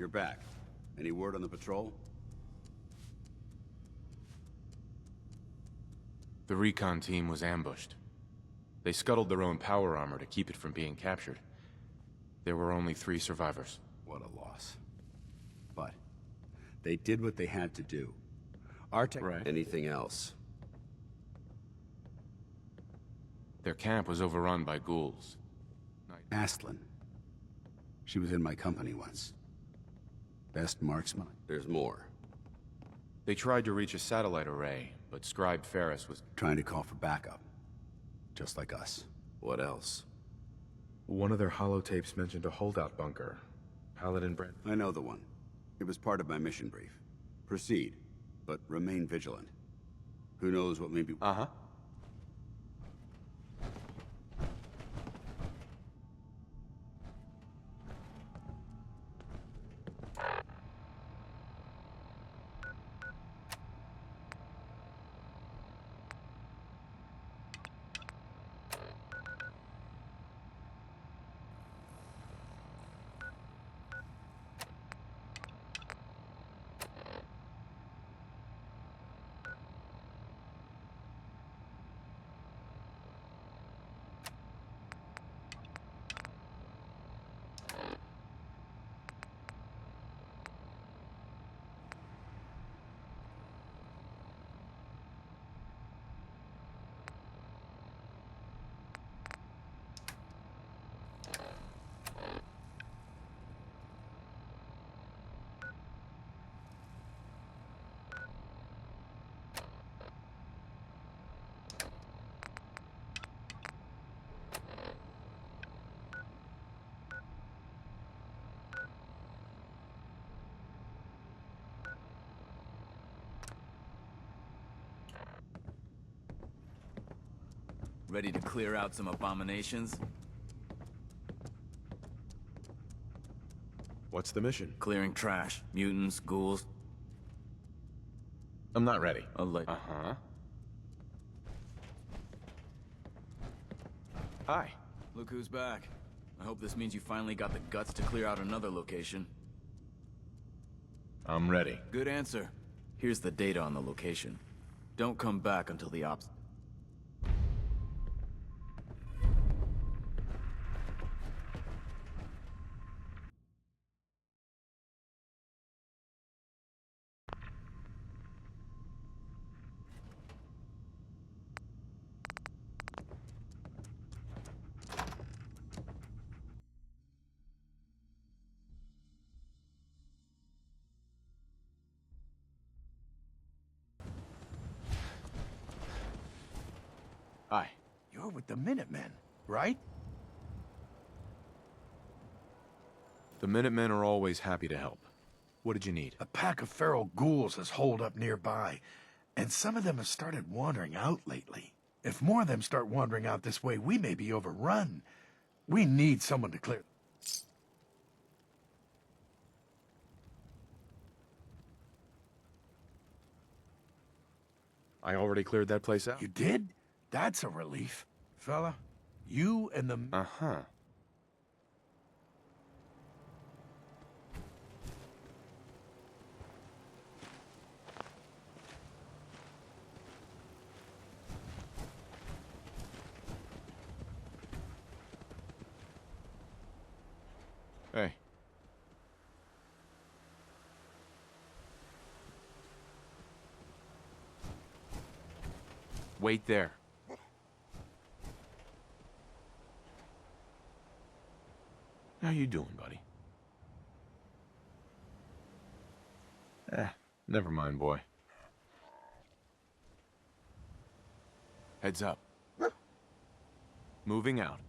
You're back. Any word on the patrol? The recon team was ambushed. They scuttled their own power armor to keep it from being captured. There were only 3 survivors. What a loss. But they did what they had to do. Our tech... Right. Anything else? Their camp was overrun by ghouls. Astlin. She was in my company once. Best marksman. There's more. They tried to reach a satellite array, but Scribe Ferris was Trying to call for backup. Just like us. What else? One of their holotapes mentioned a holdout bunker. Paladin Brent. I know the one. It was part of my mission brief. Proceed, but remain vigilant. Who knows what may be... Uh-huh. Ready to clear out some abominations? What's the mission? Clearing trash, mutants, ghouls. I'm not ready. Uh-huh. Hi. Look who's back. I hope this means you finally got the guts to clear out another location. I'm ready. Good answer. Here's the data on the location. Don't come back until the ops... Hi. You're with the Minutemen, right? The Minutemen are always happy to help. What did you need? A pack of feral ghouls has holed up nearby, and some of them have started wandering out lately. If more of them start wandering out this way, we may be overrun. We need someone to clear... I already cleared that place out. You did? That's a relief. Fella, you and the... Uh-huh. Hey. Wait there. How you doing, buddy? Never mind, boy. Heads up. Moving out.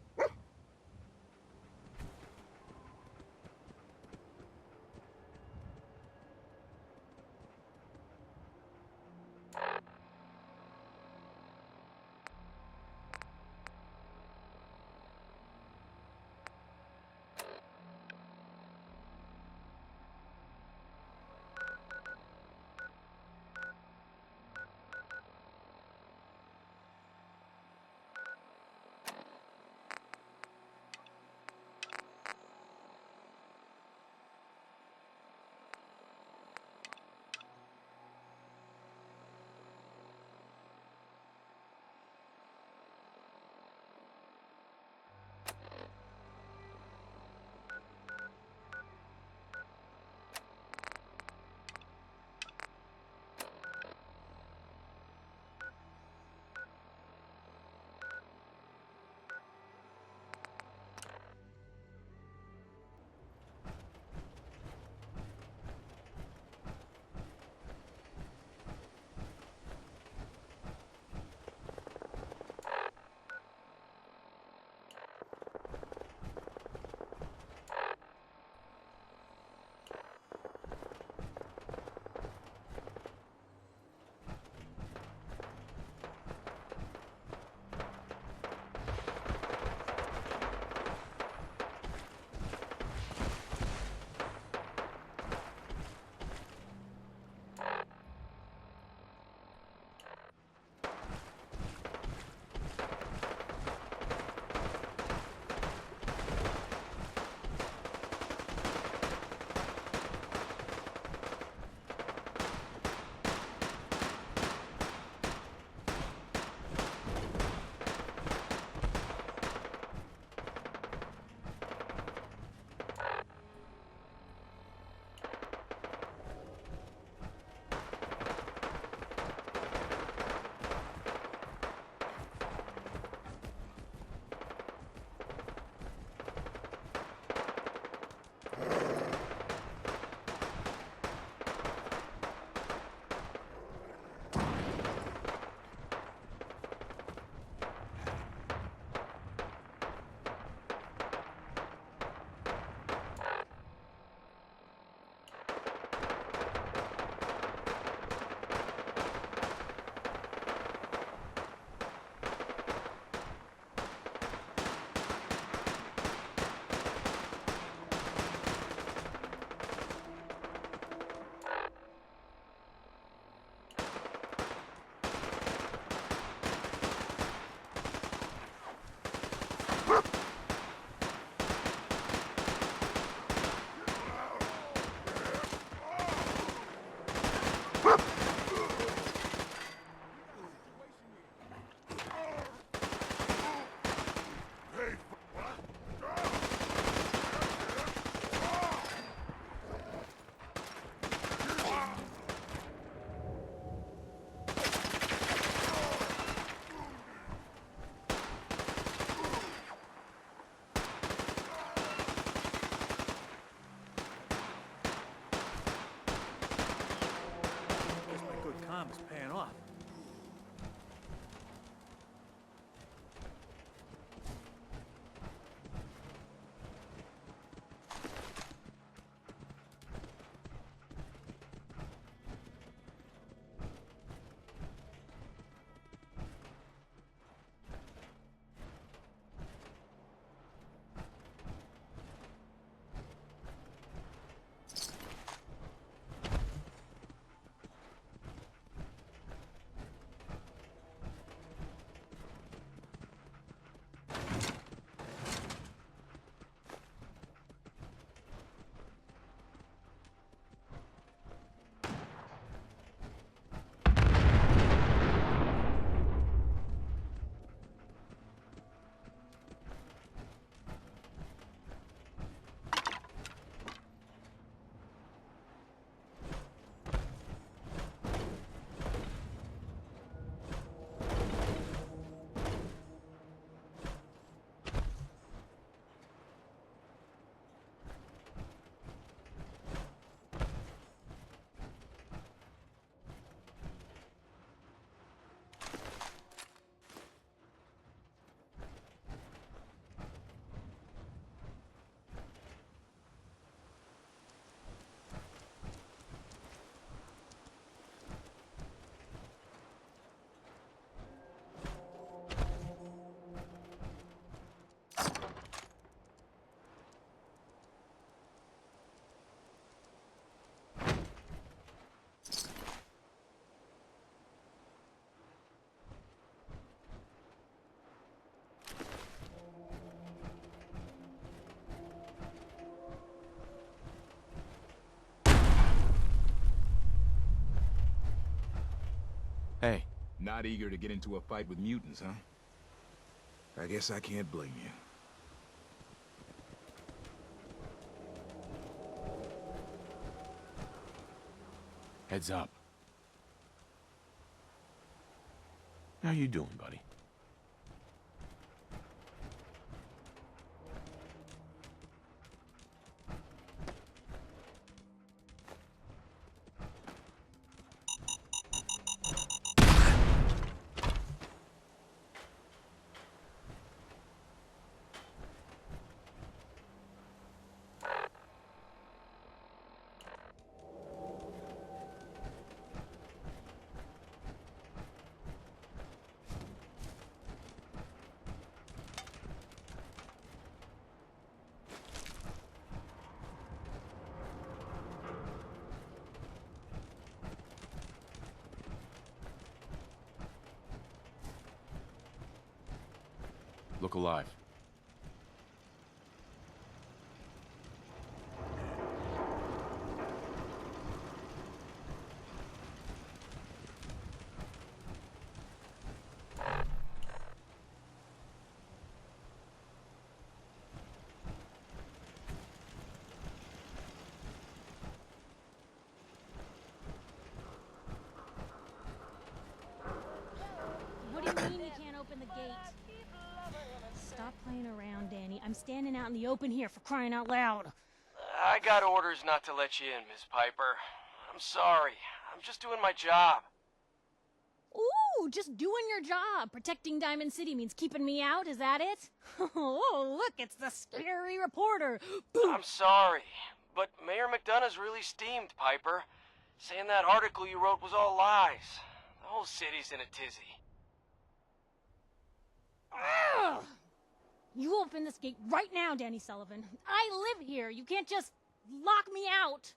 Hey, Not eager to get into a fight with mutants, huh? I guess I can't blame you. heads up. How you doing, buddy? Look alive. What do you mean you can't open the gate? Stop playing around, Danny. I'm standing out in the open here, for crying out loud. I got orders not to let you in, Miss Piper. I'm sorry. I'm just doing my job. Ooh, just doing your job. Protecting Diamond City means keeping me out, is that it? Oh, look, it's the scary reporter. I'm sorry, but Mayor McDonough's really steamed, Piper. Saying that article you wrote was all lies. The whole city's in a tizzy. Ugh. You open this gate right now, Danny Sullivan. I live here. You can't just lock me out.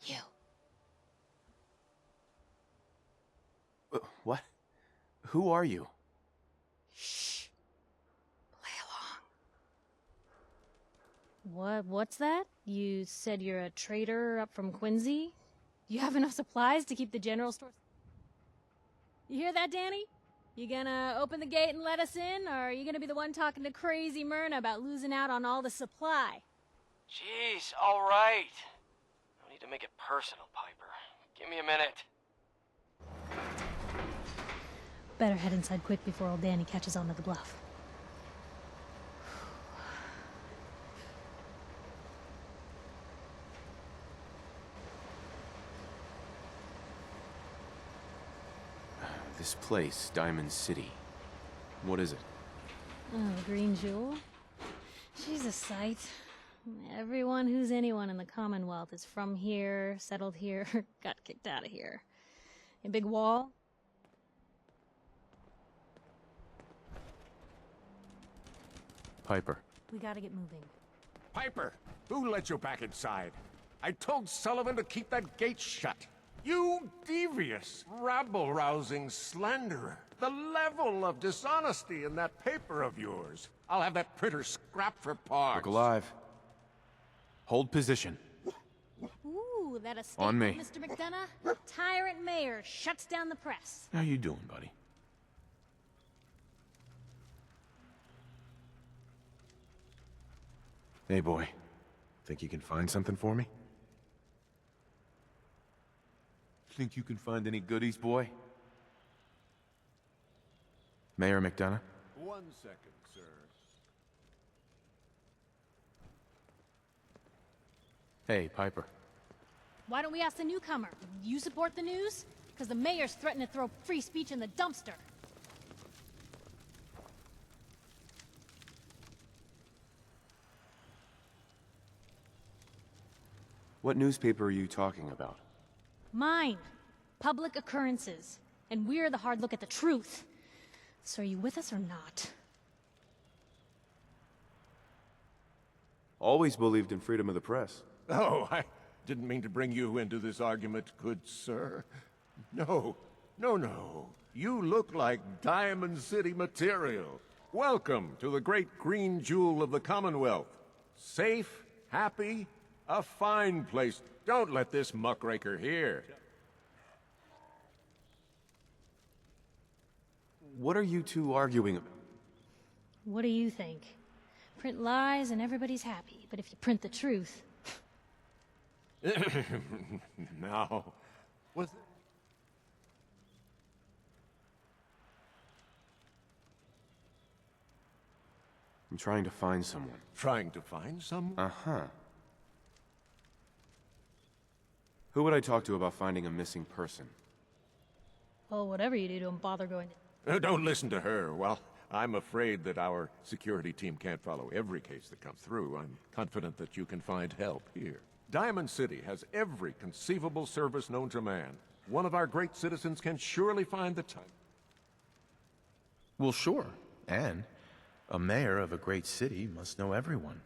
You. What? Who are you? Shh. Play along. What's that? You said you're a trader up from Quincy? You have enough supplies to keep the general store... You hear that, Danny? You gonna open the gate and let us in, or are you gonna be the one talking to crazy Myrna about losing out on all the supply? Jeez, all right. No need to make it personal, Piper. Give me a minute. Better head inside quick before old Danny catches on to the bluff. This place, Diamond City. What is it? Oh, Green Jewel? She's a sight. Everyone who's anyone in the Commonwealth is from here, settled here, got kicked out of here. A big wall? Piper. We gotta get moving. Piper, who let you back inside? I told Sullivan to keep that gate shut. You devious, rabble-rousing slanderer. The level of dishonesty in that paper of yours. I'll have that printer scrapped for parts. Look alive. Hold position. Ooh, that escape, On me. Mr. McDonough? Tyrant mayor shuts down the press. How you doing, buddy? Hey, boy. Think you can find something for me? Think you can find any goodies, boy? Mayor McDonough? 1 second, sir. Hey, Piper. Why don't we ask the newcomer? You support the news? Because the mayor's threatened to throw free speech in the dumpster. What newspaper are you talking about? Mine. Public occurrences. And we're the hard look at the truth. So are you with us or not? Always believed in freedom of the press. Oh, I didn't mean to bring you into this argument, good sir. No. You look like Diamond City material. Welcome to the great green jewel of the Commonwealth. Safe, happy, A fine place. Don't let this muckraker hear. What are you two arguing about? What do you think? Print lies and everybody's happy, but if you print the truth... Now, was I'm trying to find someone. trying to find someone? Uh-huh. Who would I talk to about finding a missing person? Well, whatever you do, don't bother going to... Don't listen to her. Well, I'm afraid that our security team can't follow every case that comes through. I'm confident that you can find help here. Diamond City has every conceivable service known to man. One of our great citizens can surely find the time. Well, sure. And a mayor of a great city must know everyone.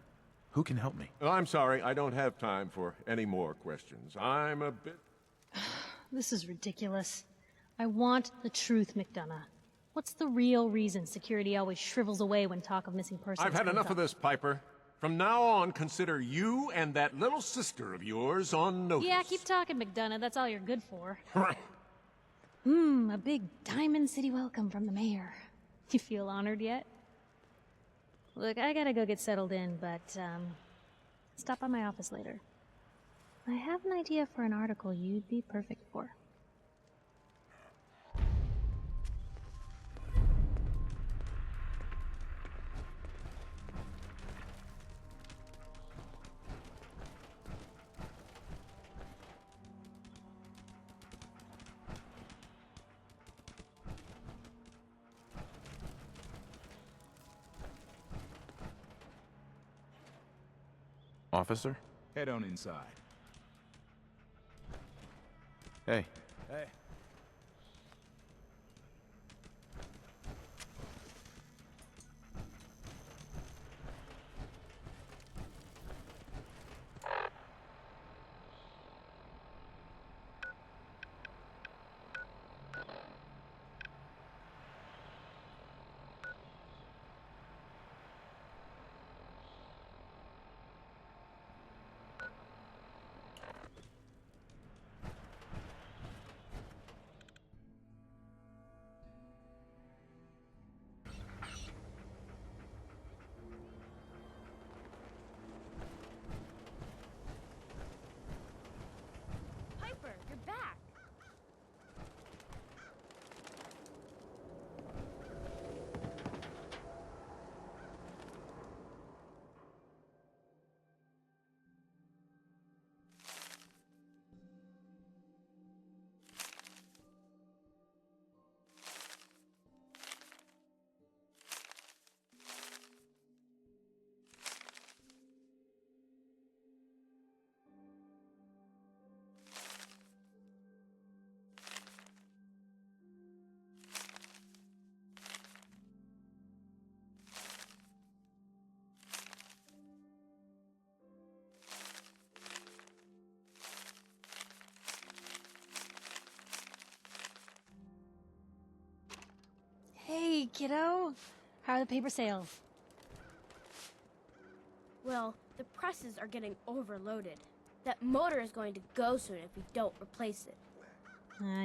Who can help me? I'm sorry, I don't have time for any more questions. I'm a bit... This is ridiculous. I want the truth, McDonough. What's the real reason security always shrivels away when talk of missing persons I've had comes enough up? of this, Piper. From now on, consider you and that little sister of yours on notice. Yeah, keep talking, McDonough. That's all you're good for. A big Diamond City welcome from the mayor. You feel honored yet? Look, I gotta go get settled in, but, stop by my office later. I have an idea for an article you'd be perfect for. Officer? Head on inside. Hey. Hey. Piper, you're back! Hey, kiddo. How are the paper sales? Well, the presses are getting overloaded. That motor is going to go soon if we don't replace it.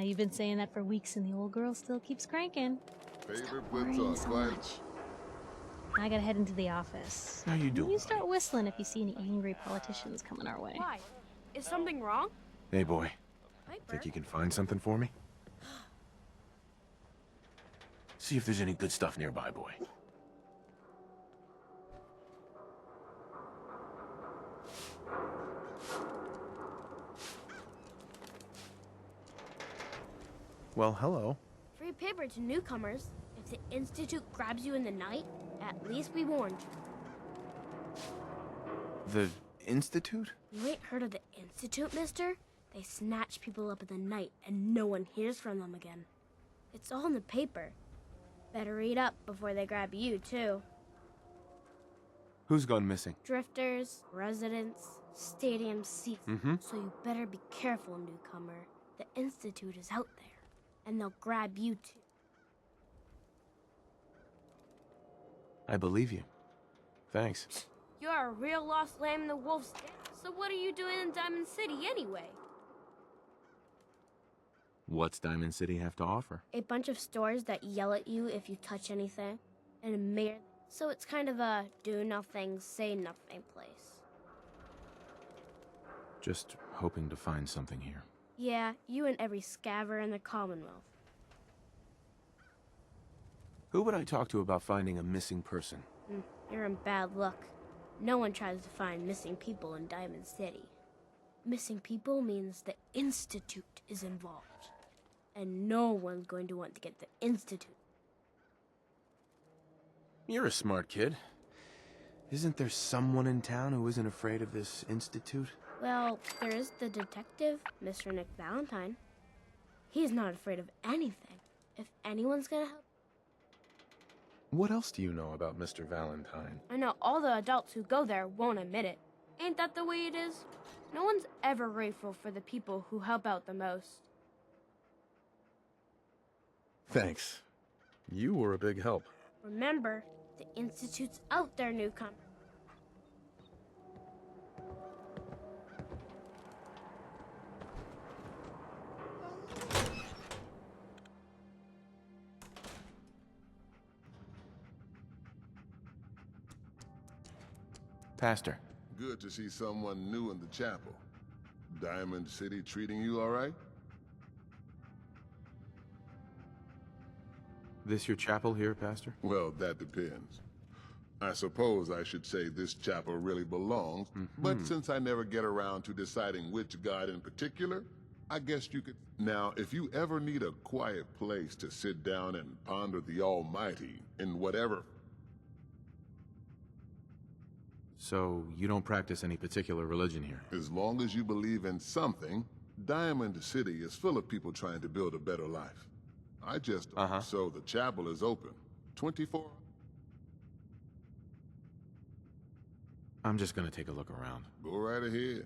You've been saying that for weeks and the old girl still keeps cranking. Favorite Worrying blips so on much. I gotta head into the office. How you doing? You start whistling if you see any angry politicians coming our way. Why? Is something wrong? Hey, boy. Piper? Think you can find something for me? See if there's any good stuff nearby, boy. Well, hello. Free paper to newcomers. If the Institute grabs you in the night, at least we warned you. The Institute? You ain't heard of the Institute, mister? They snatch people up in the night and no one hears from them again. It's all in the paper. Better read up before they grab you, too. Who's gone missing? Drifters, residents, stadium seats. So you better be careful, newcomer. The Institute is out there, and they'll grab you, too. I believe you. Thanks. You're a real lost lamb in the wolf's den, So what are you doing in Diamond City anyway? What's Diamond City have to offer? A bunch of stores that yell at you if you touch anything, and a mayor. So it's kind of a do nothing, say nothing place. Just hoping to find something here. Yeah, you and every scaver in the Commonwealth. Who would I talk to about finding a missing person? You're in bad luck. No one tries to find missing people in Diamond City. Missing people means the Institute is involved. And no one's going to want to get the Institute. You're a smart kid. Isn't there someone in town who isn't afraid of this institute? Well, there is the detective, Mr. Nick Valentine. He's not afraid of anything. If anyone's gonna help... What else do you know about Mr. Valentine? I know all the adults who go there won't admit it. Ain't that the way it is? No one's ever grateful for the people who help out the most. Thanks. You were a big help. Remember, the Institute's out there, newcomer. Pastor. Good to see someone new in the chapel. Diamond City treating you all right? This your chapel here, Pastor? Well, that depends. I suppose I should say this chapel really belongs, but since I never get around to deciding which god in particular, I guess you could... Now, if you ever need a quiet place to sit down and ponder the Almighty in whatever... So, you don't practice any particular religion here? As long as you believe in something, Diamond City is full of people trying to build a better life. I just... So the chapel is open. 24... I'm just gonna take a look around. Go right ahead.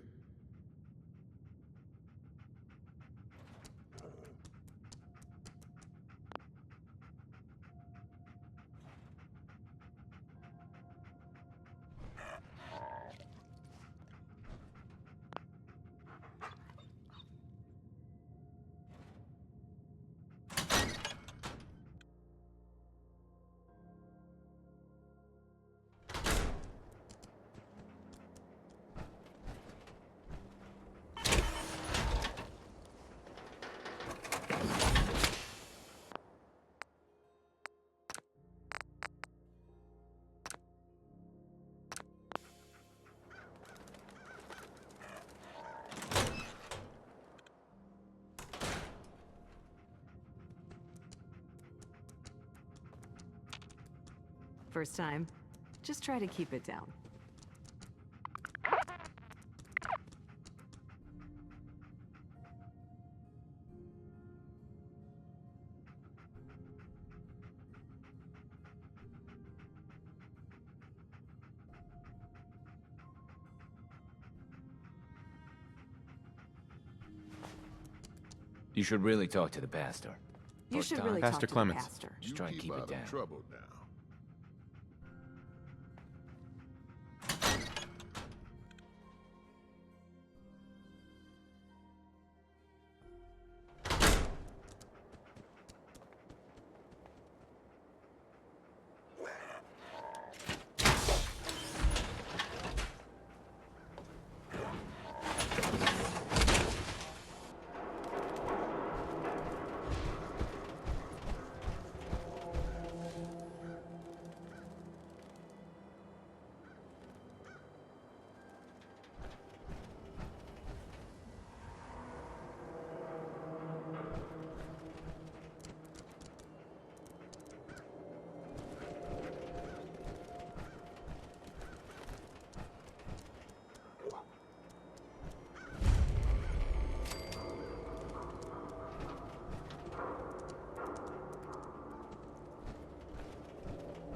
First time. Just try to keep it down. You should really talk to the pastor. You First should time. really Pastor talk to Clemens. the pastor. Just try and keep it out down. of trouble now.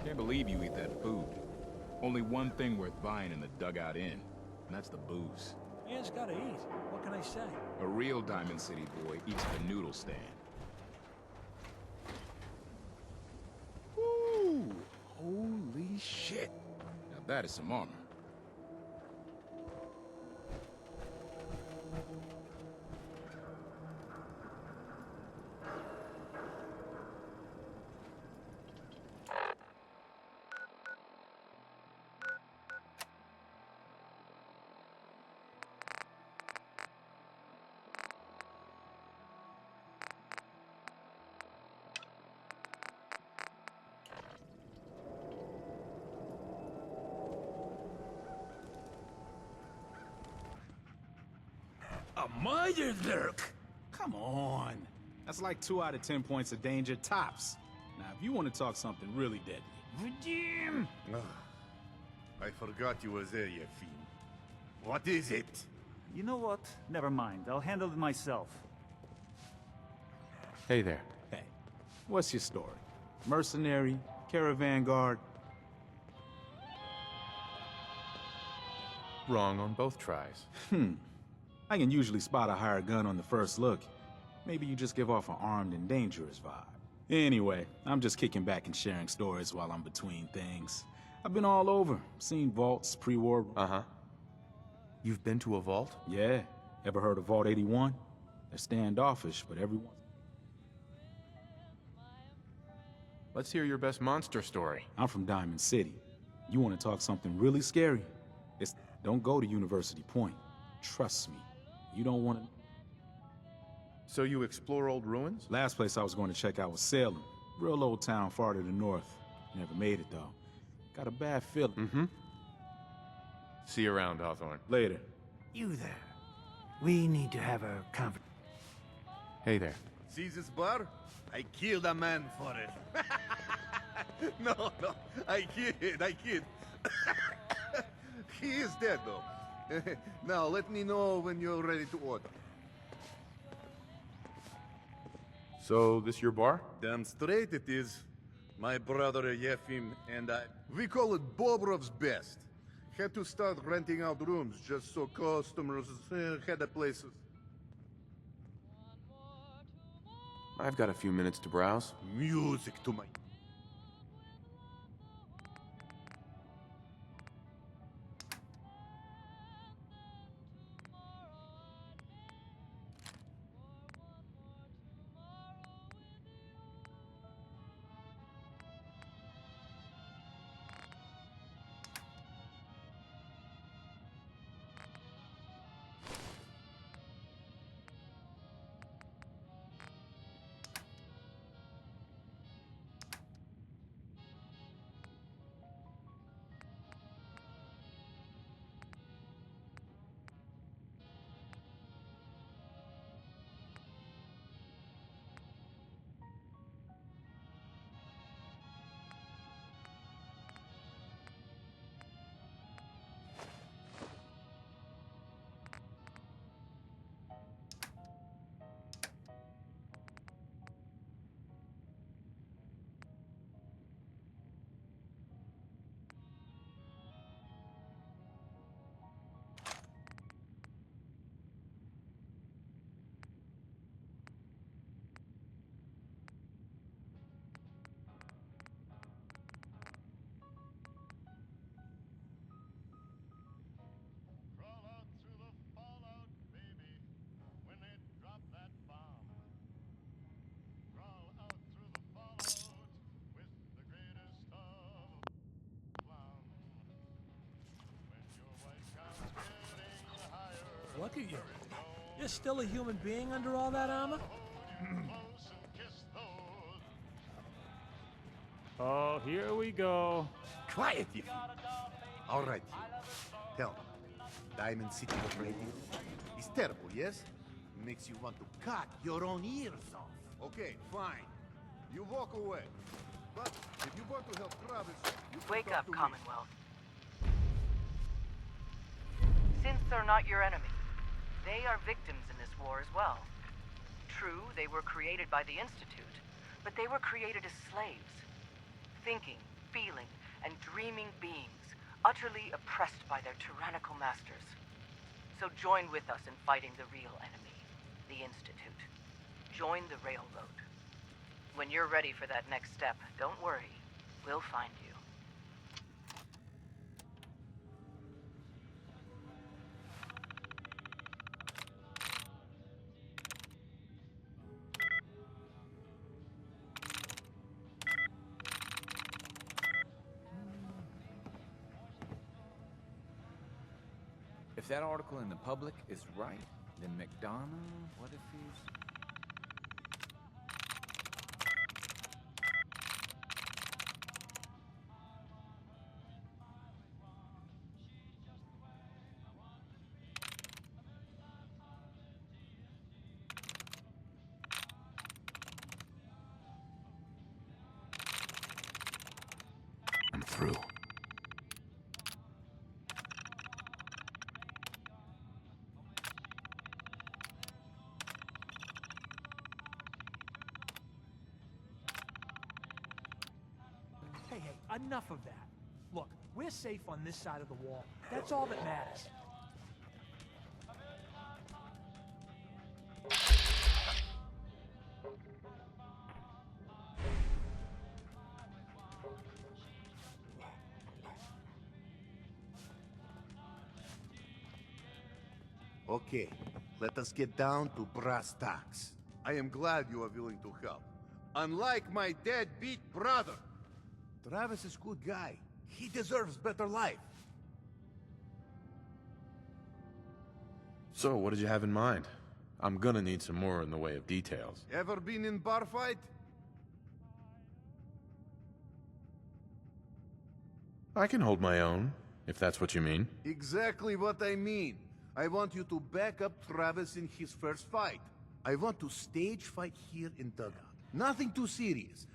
Can't believe you eat that food. Only one thing worth buying in the Dugout Inn, and that's the booze. Man's gotta eat. What can I say? A real Diamond City boy eats at the noodle stand. Ooh, holy shit. Now that is some armor. Murderlurk! Come on. That's like 2 out of 10 points of danger tops. Now, if you want to talk something really deadly. Redeem! I forgot you were there, you fiend. What is it? You know what? Never mind. I'll handle it myself. Hey there. Hey, what's your story? Mercenary? Caravan guard? Wrong on both tries. I can usually spot a hired gun on the first look. Maybe you just give off an armed and dangerous vibe. Anyway, I'm just kicking back and sharing stories while I'm between things. I've been all over, seen vaults, pre-war. Uh-huh. You've been to a vault? Yeah. Ever heard of Vault 81? They're standoffish, but everyone... Let's hear your best monster story. I'm from Diamond City. You want to talk something really scary? Don't go to University Point. Trust me. You don't want to... So you explore old ruins? Last place I was going to check out was Salem. Real old town far to the north. Never made it, though. Got a bad feeling. Mm-hmm. See you around, Hawthorne. Later. You there. We need to have a conversation. Hey there. See this bar? I killed a man for it. No, I kid. He is dead, though. Now, let me know when you're ready to order. So, this your bar? Damn straight it is. My brother Yefim and I... We call it Bobrov's Best. Had to start renting out rooms just so customers had a place... I've got a few minutes to browse. Music to my... Look at you. You're still a human being under all that armor? Oh, here we go. Quiet, you. All right, you. Tell me, Diamond City radio is terrible, yes? Makes you want to cut your own ears off. Okay, fine. You walk away. But if you want to help Travis, you can Wake talk up, to me. Commonwealth. Synths are not your enemy. They are victims in this war as well. True, they were created by the Institute, but they were created as slaves. Thinking, feeling, and dreaming beings, utterly oppressed by their tyrannical masters. So join with us in fighting the real enemy, the Institute. Join the Railroad. When you're ready for that next step, don't worry. We'll find you. If that article in the public is right, then McDonough, what if he's... through. Hey, enough of that. Look, we're safe on this side of the wall. That's all that matters. Okay, let us get down to brass tacks. I am glad you are willing to help. Unlike my deadbeat brother. Travis is a good guy. He deserves better life. So, what did you have in mind? I'm gonna need some more in the way of details. Ever been in bar fight? I can hold my own, if that's what you mean. Exactly what I mean. I want you to back up Travis in his first fight. I want to stage fight here in Dugout. Nothing too serious.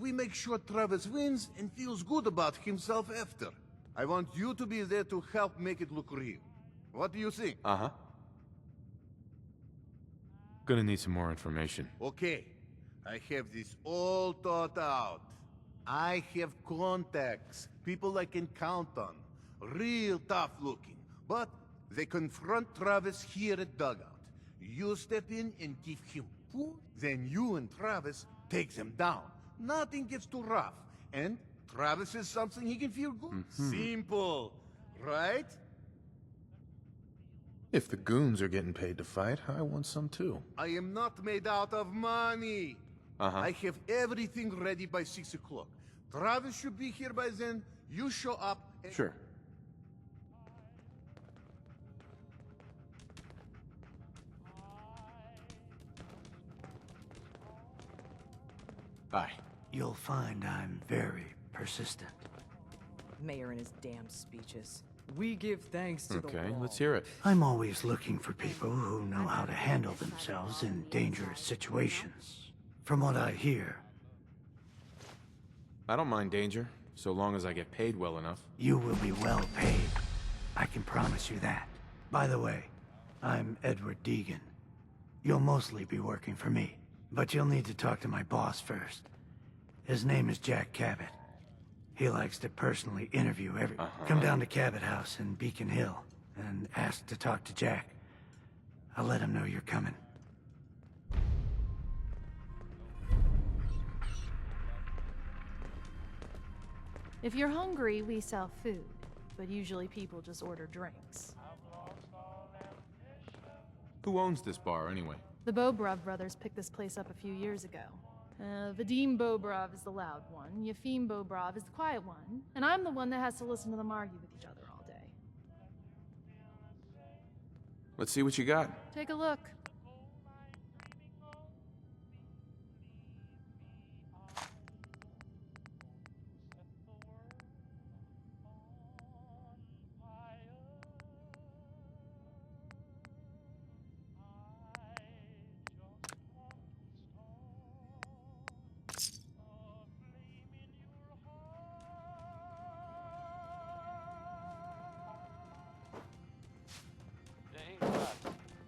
We make sure Travis wins and feels good about himself after. I want you to be there to help make it look real. What do you think? Uh-huh. Gonna need some more information. Okay. I have this all thought out. I have contacts, people I can count on. Real tough looking. But they confront Travis here at Dugout. You step in and give him food, then you and Travis take them down. Nothing gets too rough. And Travis is something he can feel good. Simple, right? If the goons are getting paid to fight, I want some too. I am not made out of money. Uh-huh. I have everything ready by 6 o'clock. Travis should be here by then. You show up and... Sure. Bye. You'll find I'm very persistent. Mayor and his damn speeches. We give thanks to the Okay, wall. let's hear it. I'm always looking for people who know how to handle themselves in dangerous situations. From what I hear, I don't mind danger, so long as I get paid well enough. you will be well paid. I can promise you that. By the way, I'm Edward Deegan. You'll mostly be working for me, but you'll need to talk to my boss first. His name is Jack Cabot. He likes to personally interview Come down to Cabot House in Beacon Hill and ask to talk to Jack. I'll let him know you're coming. If you're hungry, we sell food, but usually people just order drinks. Who owns this bar, anyway? The Bobrov brothers picked this place up a few years ago. Vadim Bobrov is the loud one, Yefim Bobrov is the quiet one, and I'm the one that has to listen to them argue with each other all day. Let's see what you got. Take a look.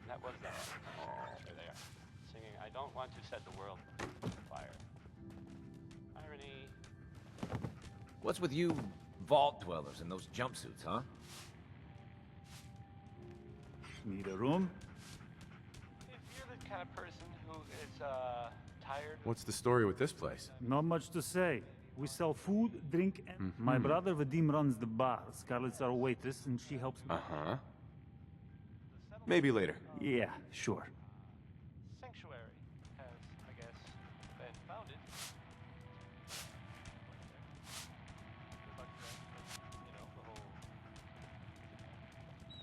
That was that. There they are. Singing, I don't want to set the world on fire. Irony. What's with you vault dwellers in those jumpsuits, huh? Need a room? If you're the kind of person who is, tired... What's the story with this place? Not much to say. We sell food, drink, and... My brother Vadim runs the bar. Scarlett's our waitress, and she helps me. Uh-huh. Maybe later. Yeah, sure. Sanctuary has, I guess, been founded. Good luck to them, but, you know, the whole... It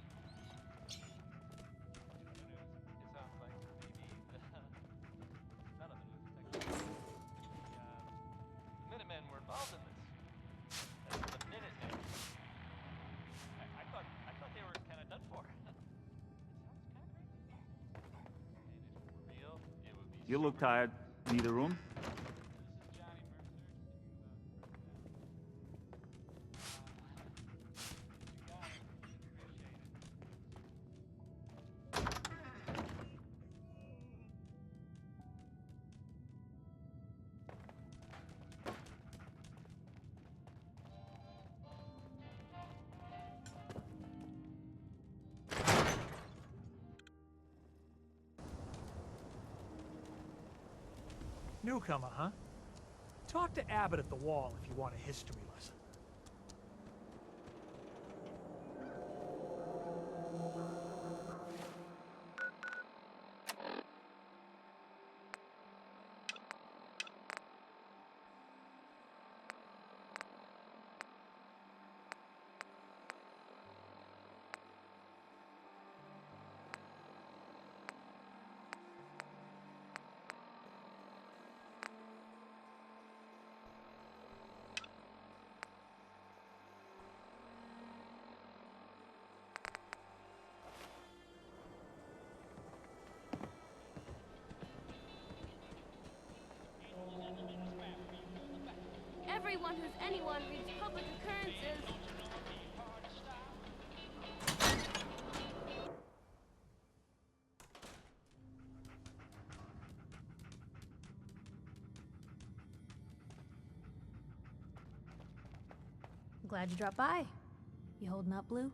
sounds like maybe none of it was actually... The Minutemen were involved in this. The Minutemen. I thought they were kind of done for. You look tired. Need a room? Newcomer, huh? Talk to Abbott at the wall if you want a history lesson. Everyone who's anyone reads public occurrences. Glad you dropped by. You holding up, Blue?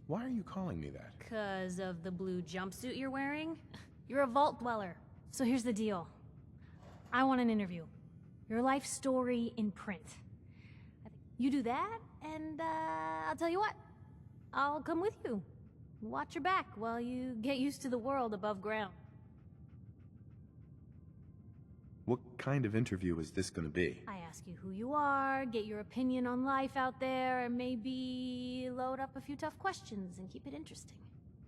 Why are you calling me that? 'Cause of the blue jumpsuit you're wearing? You're a vault dweller. So here's the deal. I want an interview. Your life story in print. You do that, and I'll tell you what. I'll come with you. Watch your back while you get used to the world above ground. What kind of interview is this gonna be? I ask you who you are, get your opinion on life out there, and maybe load up a few tough questions and keep it interesting.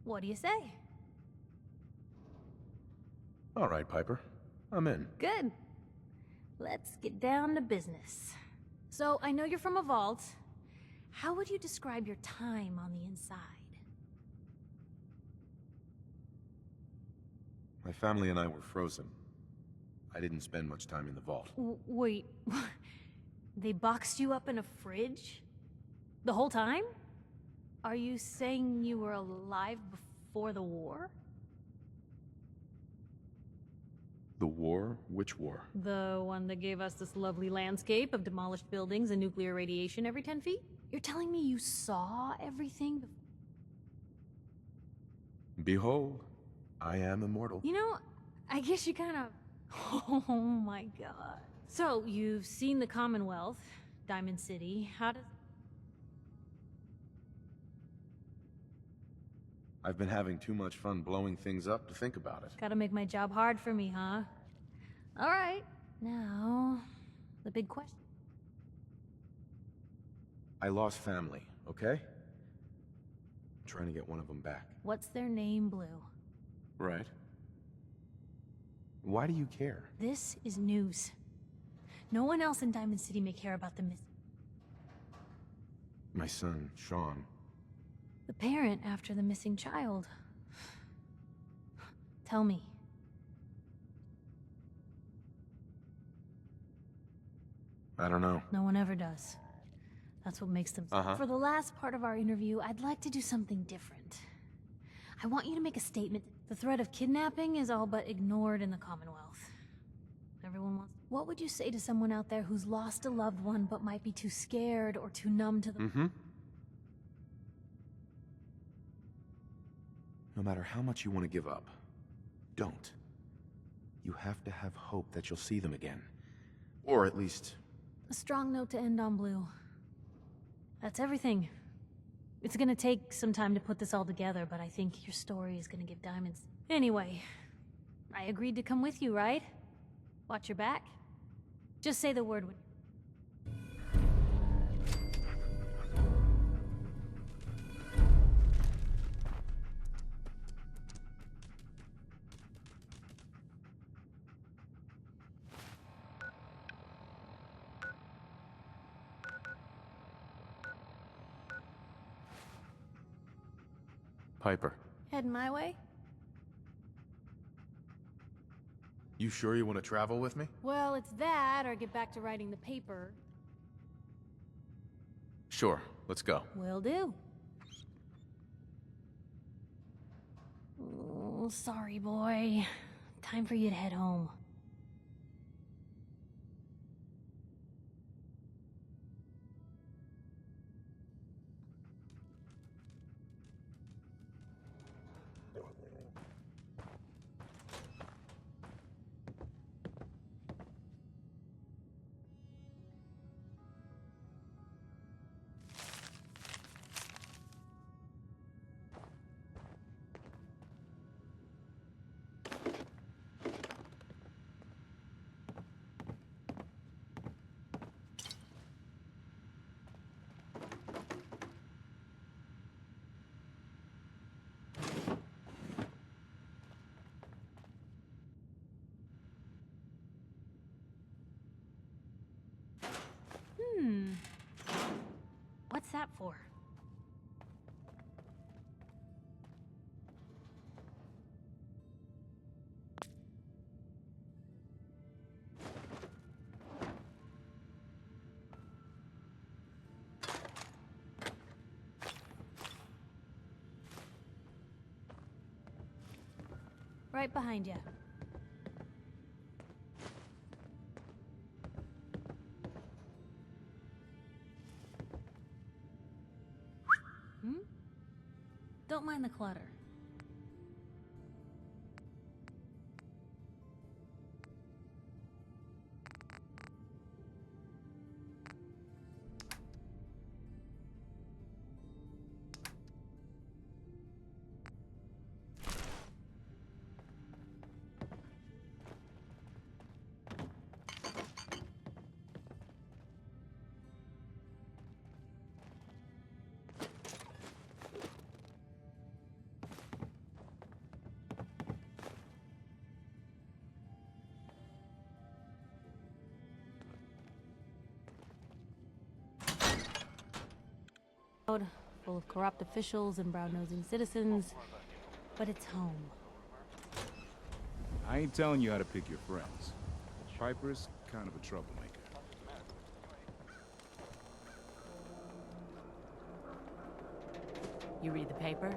What do you say? All right, Piper. I'm in. Good. Let's get down to business. So, I know you're from a vault. How would you describe your time on the inside? My family and I were frozen. I didn't spend much time in the vault. Wait, they boxed you up in a fridge? The whole time? Are you saying you were alive before the war? The war? Which war? The one that gave us this lovely landscape of demolished buildings and nuclear radiation every 10 feet? You're telling me you saw everything? Behold, I am immortal. You know, I guess you kind of... Oh my god. So, you've seen the Commonwealth, Diamond City. How does... I've been having too much fun blowing things up to think about it. Gotta make my job hard for me, huh? Alright, now, the big question. I lost family, okay? I'm trying to get one of them back. What's their name, Blue? Right. Why do you care? This is news. No one else in Diamond City may care about the miss. My son, Sean. The parent after the missing child. Tell me. I don't know. No one ever does. That's what makes them... For the last part of our interview, I'd like to do something different. I want you to make a statement. The threat of kidnapping is all but ignored in the Commonwealth. Everyone wants... What would you say to someone out there who's lost a loved one but might be too scared or too numb to the... No matter how much you want to give up, don't. You have to have hope that you'll see them again. Or at least... A strong note to end on, Blue. That's everything. It's gonna take some time to put this all together, but I think your story is gonna give Diamonds... Anyway, I agreed to come with you, right? Watch your back. Just say the word when... Piper. Heading my way? You sure you want to travel with me? Well, it's that, or get back to writing the paper. Sure, let's go. Will do. Oh, sorry, boy. Time for you to head home. right behind you. Don't mind the clutter. Full of corrupt officials and brown-nosing citizens, but it's home. I ain't telling you how to pick your friends. Piper's kind of a troublemaker. You read the paper?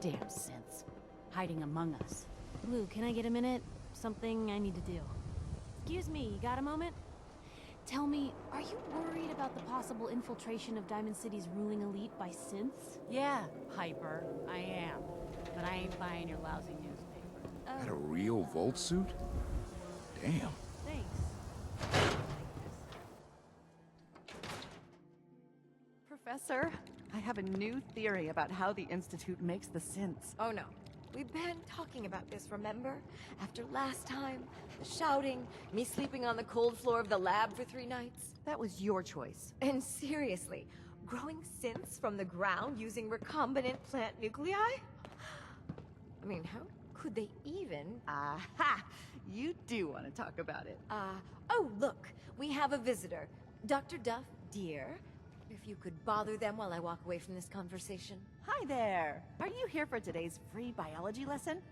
Damn sense. Hiding among us. Blue, can I get a minute? Something I need to do. Excuse me, you got a moment? Tell me, are you worried about the possible infiltration of Diamond City's ruling elite by synths? Yeah, Piper, I am. But I ain't buying your lousy newspaper. That a real Volt suit? Damn. Thanks. Professor, I have a new theory about how the Institute makes the synths. Oh no. We've been talking about this, remember? After last time, the shouting, me sleeping on the cold floor of the lab for 3 nights. That was your choice. And seriously, growing synths from the ground using recombinant plant nuclei? I mean, how could they even? Aha! You do want to talk about it. Oh, look, we have a visitor. Dr. Duff, dear. If you could bother them while I walk away from this conversation. Hi there! Are you here for today's free biology lesson?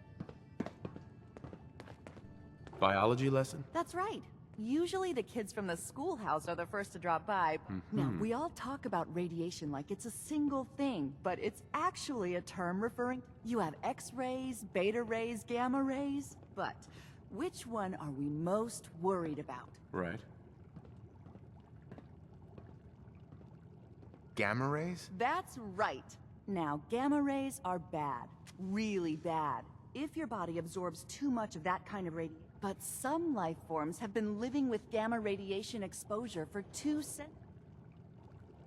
Biology lesson? That's right. Usually the kids from the schoolhouse are the first to drop by. Now, we all talk about radiation like it's a single thing, but it's actually a term referring... You have X-rays, beta rays, gamma rays, but which one are we most worried about? Right. Gamma rays? That's right. Now, gamma rays are bad. Really bad. If your body absorbs too much of that kind of radiation. But some life forms have been living with gamma radiation exposure for 2 centuries.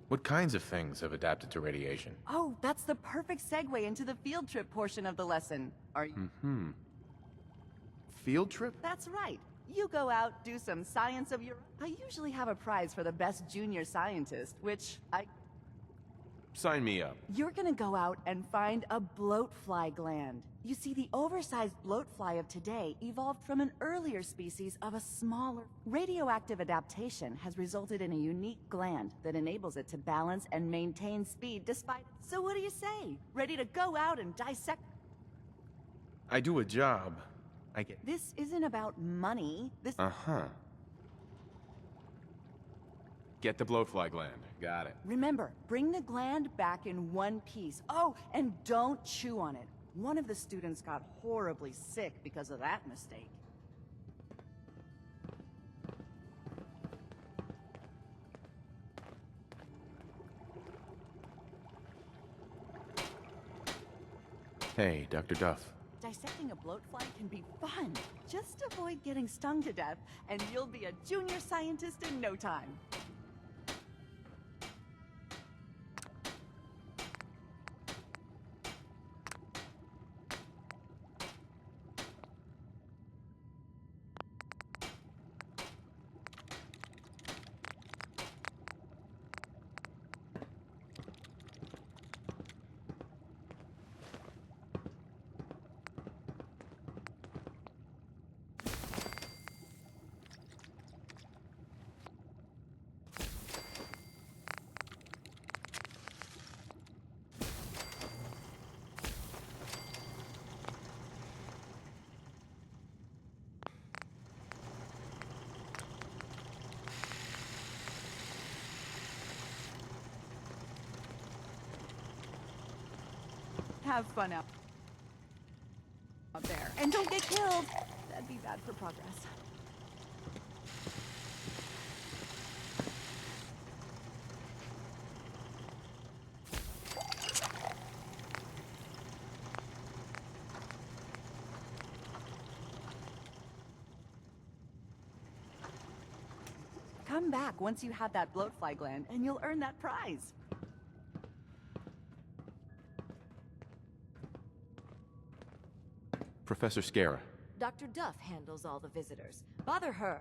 What kinds of things have adapted to radiation? Oh, that's the perfect segue into the field trip portion of the lesson. Are you? Field trip? That's right. You go out, do some science of your... I usually have a prize for the best junior scientist, which I... Sign me up. You're gonna go out and find a bloatfly gland. You see, the oversized bloatfly of today evolved from an earlier species of a smaller... Radioactive adaptation has resulted in a unique gland that enables it to balance and maintain speed despite... So what do you say? Ready to go out and dissect... I do a job. I get... This isn't about money. This... Get the blowfly gland. Got it. Remember, bring the gland back in one piece. Oh, and don't chew on it. One of the students got horribly sick because of that mistake. Hey, Dr. Duff. Dissecting a bloatfly can be fun. Just avoid getting stung to death, and you'll be a junior scientist in no time. Have fun out. out there. And don't get killed. That'd be bad for progress. Come back once you have that bloatfly gland, and you'll earn that prize. Professor Scara. Dr. Duff handles all the visitors. Bother her.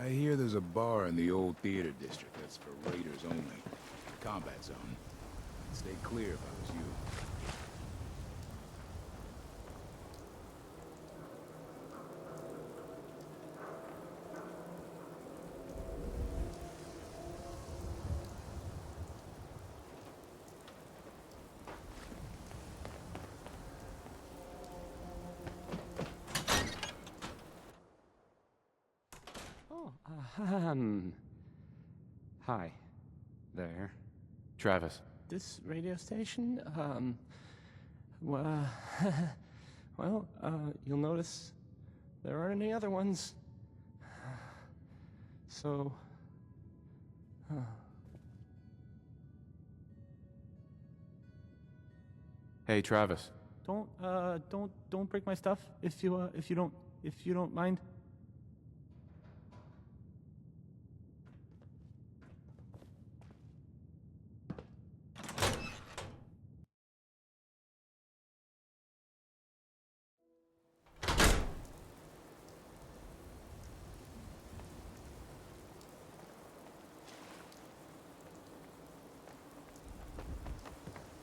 I hear there's a bar in the old theater district that's for raiders only. Combat zone. I'd stay clear if I was you. Hi. There. Travis. This radio station, well, you'll notice there aren't any other ones. So, Hey, Travis. Don't break my stuff if you don't mind.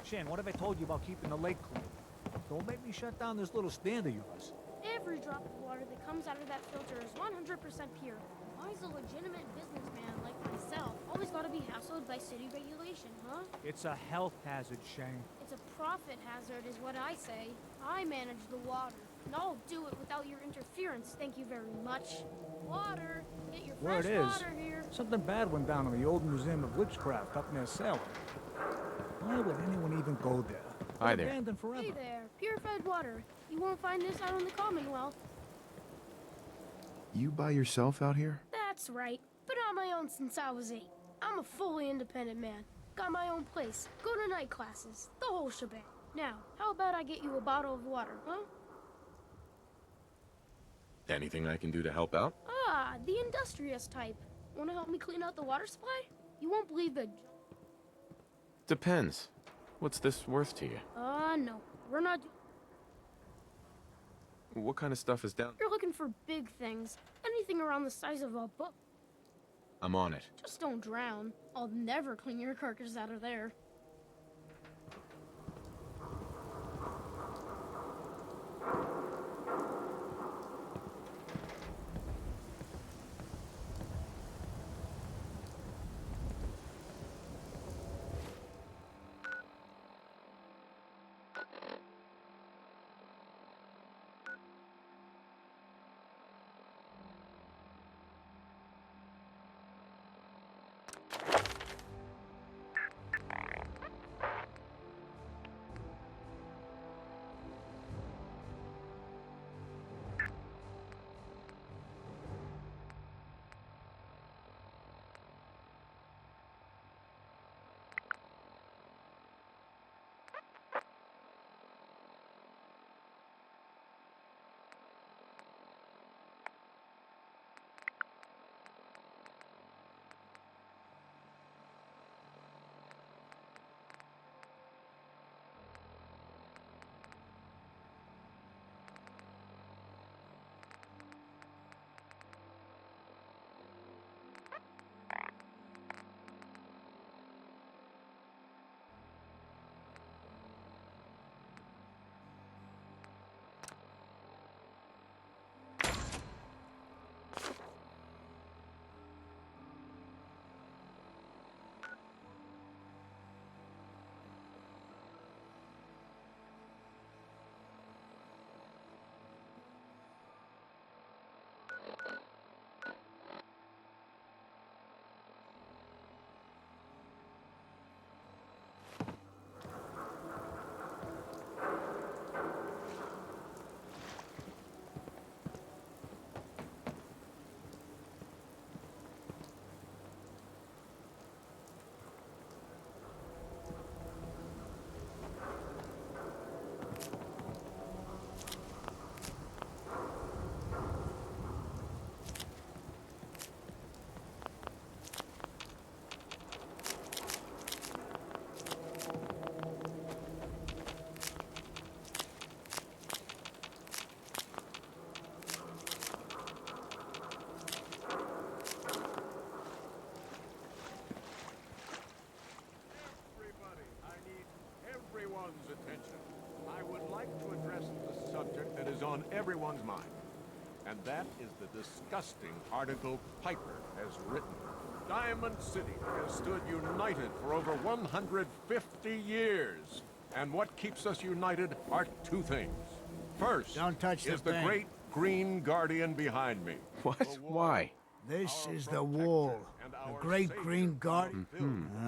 Shan, what have I told you about keeping the lake clean? Don't make me shut down this little stand of yours. Every drop of water that comes out of that filter is 100% pure. Why is a legitimate businessman like myself always gotta be hassled by city regulation, huh? It's a health hazard, Shane. It's a profit hazard is what I say. I manage the water, and I'll do it without your interference, thank you very much. Water! Get your fresh Word is, water here. something bad went down in the old Museum of Witchcraft up near Salem. Why would anyone even go there? Hi It's there. abandoned forever. Hey there, purified water. You won't find this out in the Commonwealth. You by yourself out here? That's right. Been on my own since I was 8. I'm a fully independent man. Got my own place, go to night classes, the whole shebang. Now, how about I get you a bottle of water, huh? Anything I can do to help out? Ah, the industrious type. Want to help me clean out the water supply? You won't believe the... Depends. What's this worth to you? No. We're not... What kind of stuff is down? You're looking for big things. Anything around the size of a book. I'm on it. Just don't drown. I'll never clean your carcass out of there. everyone's attention, I would like to address the subject that is on everyone's mind. And that is the disgusting article Piper has written. Diamond City has stood united for over 150 years. And what keeps us united are two things. First, Don't touch is the the thing. great green guardian behind me. What? Why? This is the wall. The great green guard.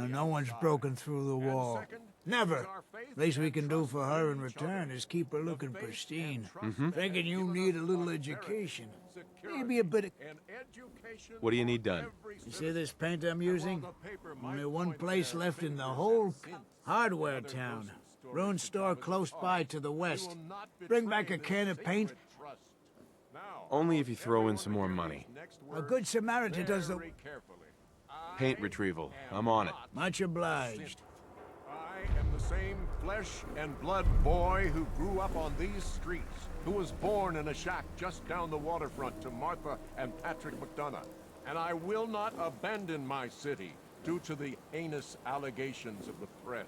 No one's broken through the wall. Never. Least we can do for her in return is keep her looking pristine. Thinking you need a little education. Maybe a bit of... What do you need done? You see this paint I'm using? Only one place left in the whole hardware town. Ruined store close by to the west. Bring back a can of paint. Only if you throw in some more money. A good Samaritan does the... Paint retrieval. I'm on it. Much obliged. I am the same flesh and blood boy who grew up on these streets, who was born in a shack just down the waterfront to Martha and Patrick McDonough. And I will not abandon my city due to the heinous allegations of the press.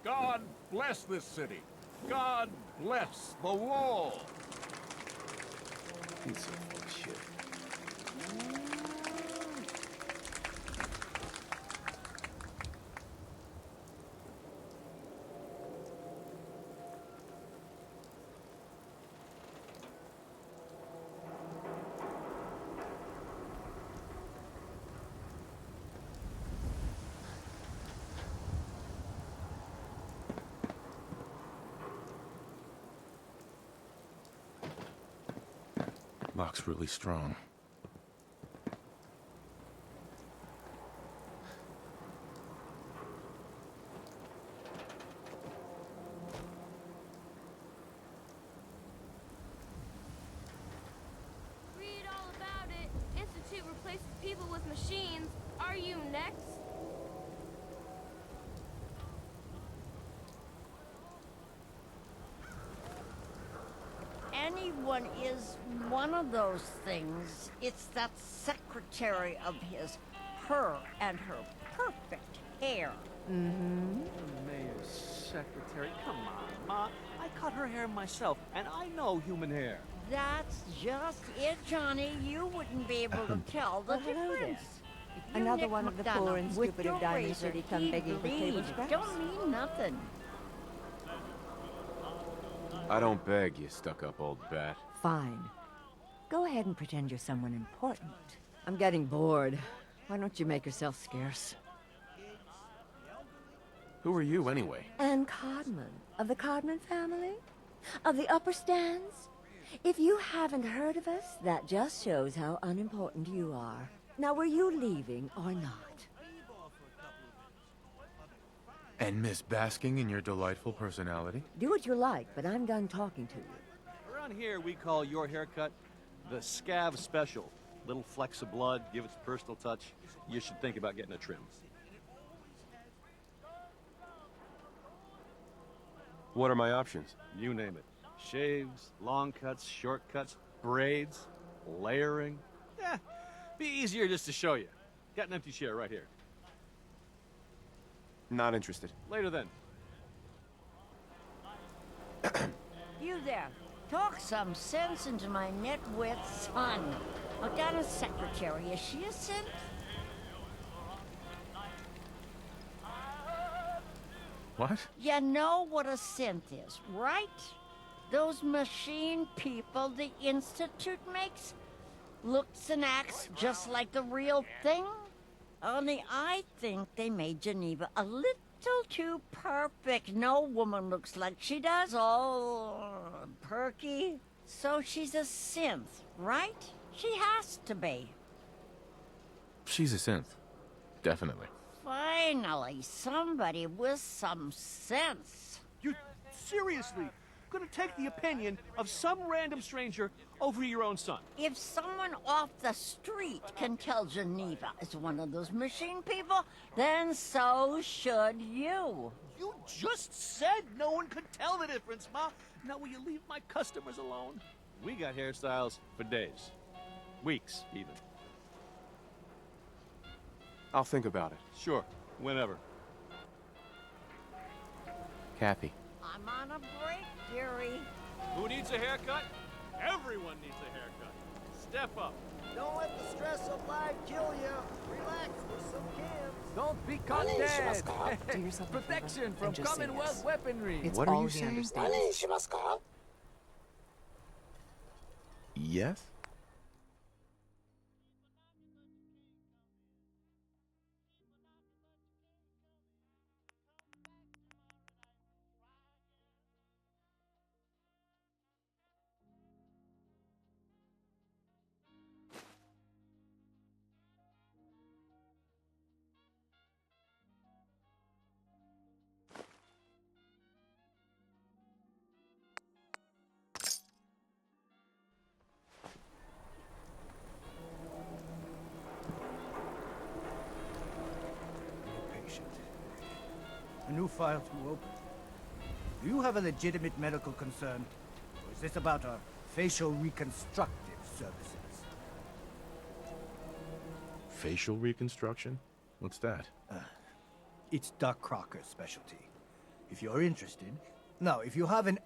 God bless this city. God bless the wall. He's so full of shit. Lock's really strong. Read all about it. Institute replaces people with machines. Are you next? Anyone is one of those things. It's that secretary of his, her and her perfect hair. Mm-hmm. The mayor's secretary. Come on, Ma. I cut her hair myself, and I know human hair. That's just it, Johnny. You wouldn't be able to tell the difference. You, Another Nick one of the McDonough, poor and with stupid your of Diamond razor City come begging for table teeth scraps. don't mean nothing. I don't beg, you stuck-up old bat. Fine. Go ahead and pretend you're someone important. I'm getting bored. Why don't you make yourself scarce? Who are you, anyway? Anne Codman, of the Codman family? Of the upper stands? If you haven't heard of us, that just shows how unimportant you are. Now, were you leaving or not? And Miss basking in your delightful personality? Do what you like, but I'm done talking to you. Around here, we call your haircut the Scav Special. Little flecks of blood, give it a personal touch. You should think about getting a trim. What are my options? You name it. Shaves, long cuts, short cuts, braids, layering. Yeah, be easier just to show you. Got an empty chair right here. Not interested. Later then. You there. Talk some sense into my nitwit son. McDonough's secretary, is she a synth? What? You know what a synth is, right? Those machine people the Institute makes? Looks and acts just like the real thing? Only I think they made Geneva a little too perfect. No woman looks like she does, all perky. So she's a synth, right? She has to be. She's a synth. Definitely. Finally, somebody with some sense. You seriously gonna take the opinion of some random stranger over your own son? If someone off the street can tell Geneva is one of those machine people, then so should you. You just said no one could tell the difference, Ma. Now will you leave my customers alone? We got hairstyles for days. Weeks, even. I'll think about it. Sure, whenever. Kathy. I'm on a break, dearie. Who needs a haircut? Everyone needs a haircut. Step up. Don't let the stress of life kill you. Relax with some cams. Don't be caught dead. Protection from Commonwealth weaponry. What are you saying? Yes? A new file to open. Do you have a legitimate medical concern? Or is this about our facial reconstructive services? Facial reconstruction? What's that? It's Doc Crocker's specialty. If you're interested... Now, if you have an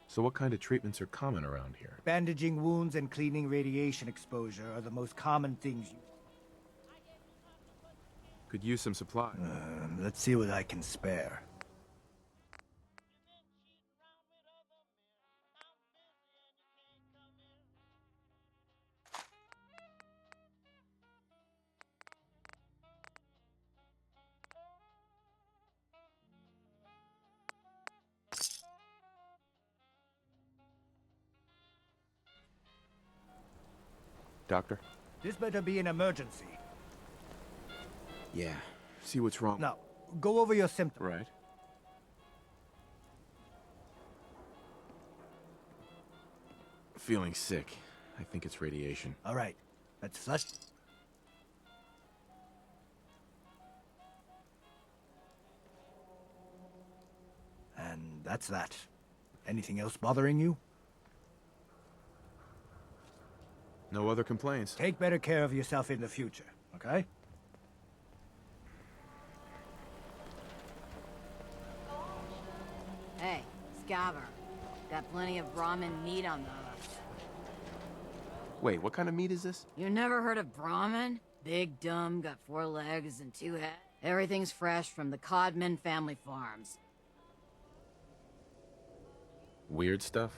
So what kind of treatments are common around here? bandaging wounds and cleaning radiation exposure are the most common things you... Could use some supplies. Let's see what I can spare. Doctor? This better be an emergency. Yeah. See what's wrong. Now, go over your symptoms. Right. Feeling sick. I think it's radiation. All right. Let's flush. And that's that. Anything else bothering you? No other complaints. Take better care of yourself in the future, okay? Hey, Scabber. Got plenty of Brahmin meat on the hooks. Wait, what kind of meat is this? You never heard of Brahmin? Big, dumb, got 4 legs and 2 heads. Everything's fresh from the Codman family farms. Weird stuff?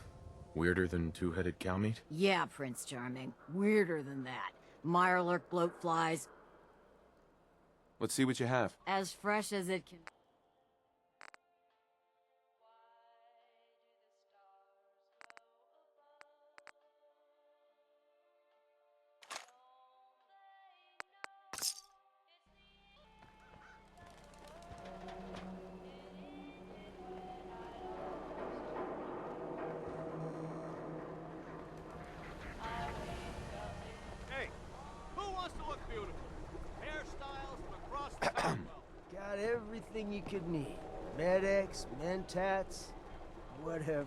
Weirder than two-headed cow meat? Yeah, Prince Charming. Weirder than that. Mirelurk bloatflies. Let's see what you have. As fresh as it can. Hey, who wants to look beautiful? Hairstyles from across the Commonwealth. Got everything you could need. Med-X, Mentats, whatever.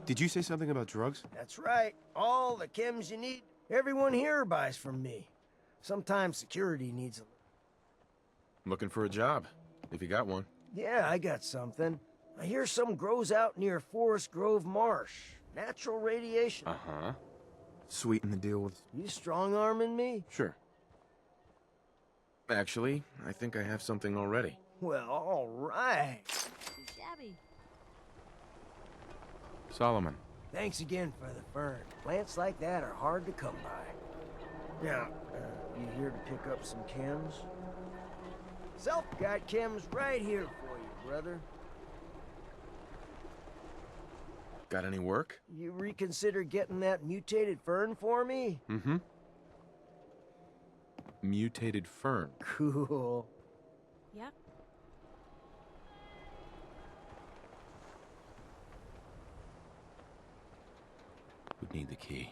Did you say something about drugs? That's right. All the chems you need. Everyone here buys from me. Sometimes security needs a... Looking for a job, if you got one. Yeah, I got something. I hear some grows out near Forest Grove Marsh. Natural radiation. Uh-huh. Sweeten the deal with... You strong-arming me? Sure. Actually, I think I have something already. Well, all right. Shabby. Solomon. Thanks again for the fern. Plants like that are hard to come by. Now, you here to pick up some chems? Self got chems right here for you, brother. Got any work? You reconsider getting that mutated fern for me? Mm-hmm. Mutated fern. Cool. Yep. Would need the key.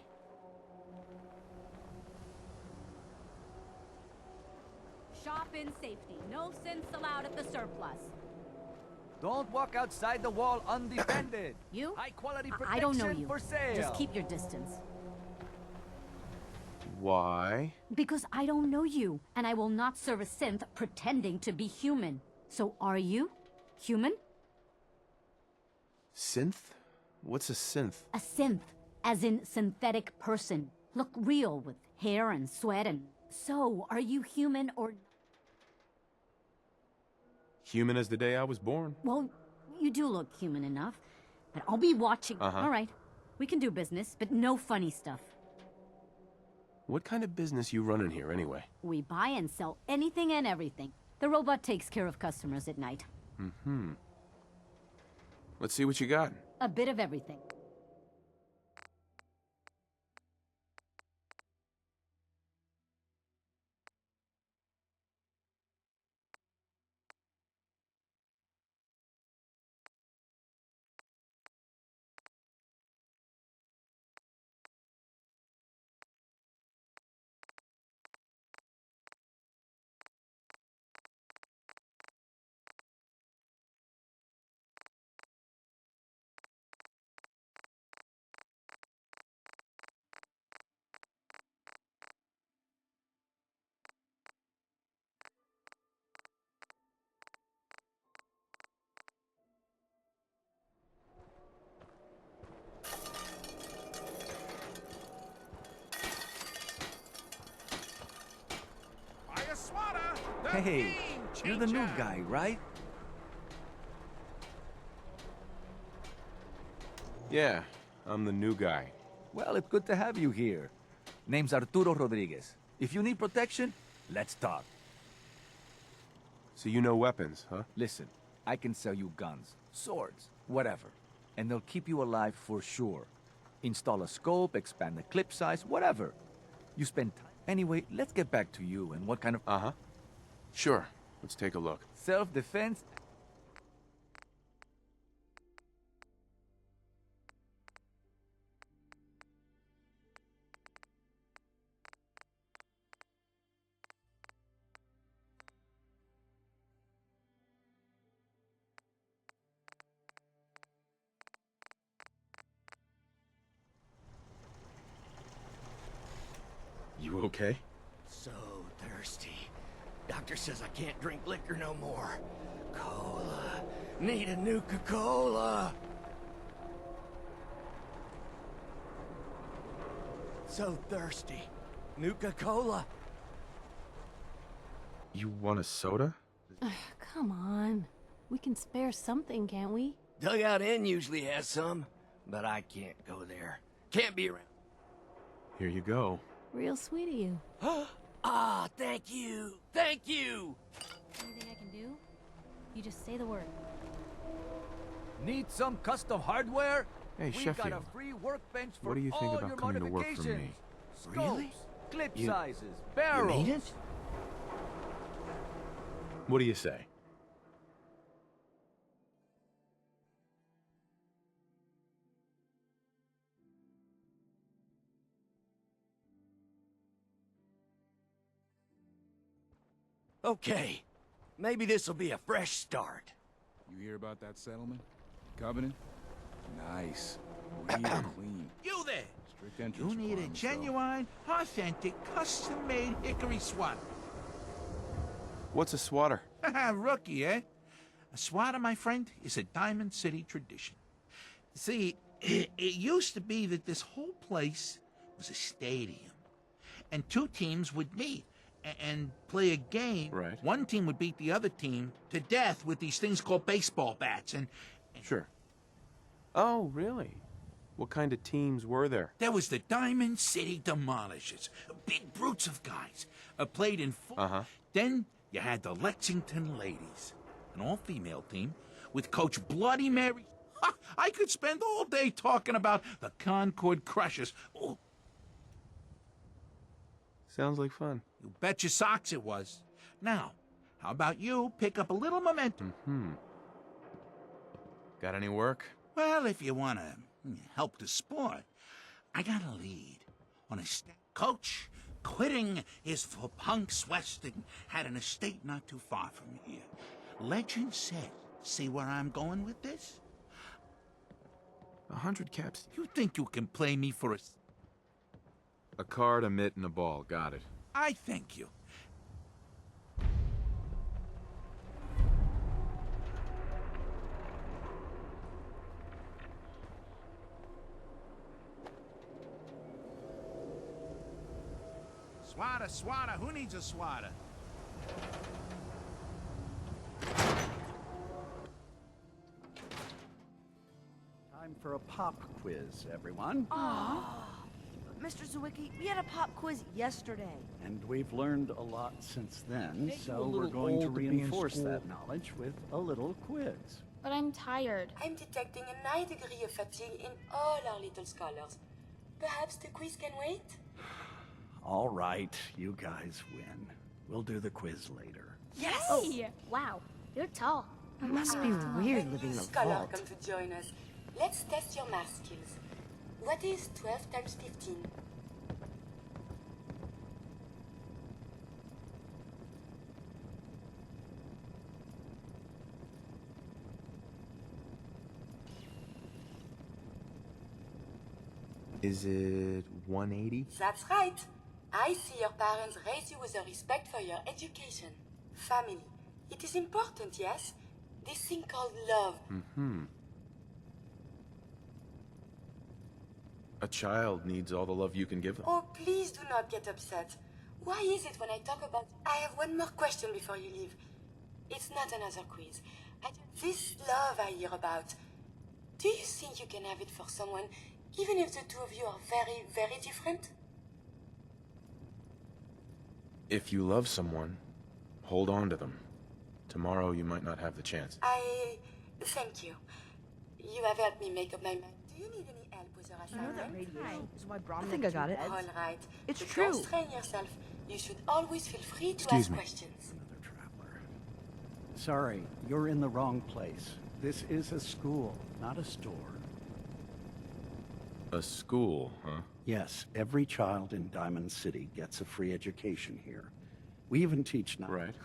Shop in safety. No sense allowed at the surplus. Don't walk outside the wall undefended. You? High quality I don't know protection you. for sale. Just keep your distance. Why? Because I don't know you, and I will not serve a synth pretending to be human. So are you? Human? Synth? What's a synth? A synth, as in synthetic person. Look real with hair and sweat and... So, are you human or... Human as the day I was born. Well, you do look human enough. But I'll be watching. All right. We can do business, but no funny stuff. What kind of business you running here, anyway? We buy and sell anything and everything. The robot takes care of customers at night. Mm-hmm. Let's see what you got. A bit of everything. Hey, you're the new guy, right? Yeah, I'm the new guy. Well, it's good to have you here. Name's Arturo Rodriguez. If you need protection, let's talk. So you know weapons, huh? Listen, I can sell you guns, swords, whatever. And they'll keep you alive for sure. Install a scope, expand the clip size, whatever. You spend time. Anyway, let's get back to you and what kind of... Uh-huh. Sure. Let's take a look. Self-defense? You okay? So thirsty. Doctor says I can't drink liquor no more. Cola. Need a Nuka-Cola. So thirsty. Nuka-Cola. You want a soda? Come on. We can spare something, can't we? Dugout Inn usually has some, but I can't go there. Can't be around. Here you go. Real sweet of you. Ah, thank you. Thank you. Anything I can do? You just say the word. Need some custom hardware? Hey, We Sheffield. got a free workbench for What do you think all about your coming to work for me? modifications. Scopes, Really? clip You- sizes, You barrels. need it? What do you say? Okay. Maybe this'll be a fresh start. You hear about that settlement? Covenant? Nice. Real clean. You there! Strict entrance You need a requirements, though. genuine, authentic, custom-made hickory swatter. What's a swatter? Rookie, eh? A swatter, my friend, is a Diamond City tradition. See, it used to be that this whole place was a stadium, and two teams would meet and play a game. Right. One team would beat the other team to death with these things called baseball bats, and Sure. Oh, really? What kind of teams were there? there was the Diamond City Demolishers, big brutes of guys, played in full. Uh-huh. Then you had the Lexington Ladies, an all-female team with Coach Bloody Mary. Ha! I could spend all day talking about the Concord Crushers. Oh, Sounds like fun. you bet your socks it was. Now, how about you pick up a little momentum? Hmm. Got any work? Well, if you want to help the sport, I got a lead on a coach quitting is for punks west and had an estate not too far from here. Legend said, see where I'm going with this? 100 caps. You think you can play me for A card, a mitt, and a ball. Got it. I thank you. Swatter, swatter, who needs a swatter? Time for a pop quiz, everyone. Mr. Zwicky, we had a pop quiz yesterday. And we've learned a lot since then, Ain't you so a we're little going to old to be in reinforce school? that knowledge with a little quiz. But I'm tired. I'm detecting a high degree of fatigue in all our little scholars. Perhaps the quiz can wait? All right, you guys win. We'll do the quiz later. Yes! Oh. Wow, you're tall. It must be weird living in a Scholar vault. come to join us. Let's test your math skills. What is 12 times 15? Is it 180? That's right. I see your parents raise you with a respect for your education. Family. It is important, yes? This thing called love. Mm-hmm. A child needs all the love you can give them. Oh, please do not get upset. Why is it when I talk about... I have one more question before you leave. It's not another quiz. This love I hear about, do you think you can have it for someone, even if the two of you are very, very different? If you love someone, hold on to them. Tomorrow you might not have the chance. Thank you. You have helped me make up my mind. Do you need any help with your You know assignment? that radiation is why Brahmin I think I got it. All right. It's But true. Don't strain yourself. You should always feel free to Excuse ask me. questions. Sorry, you're in the wrong place. This is a school, not a store. A school, huh? Yes, every child in Diamond City gets a free education here. We even teach now. Right.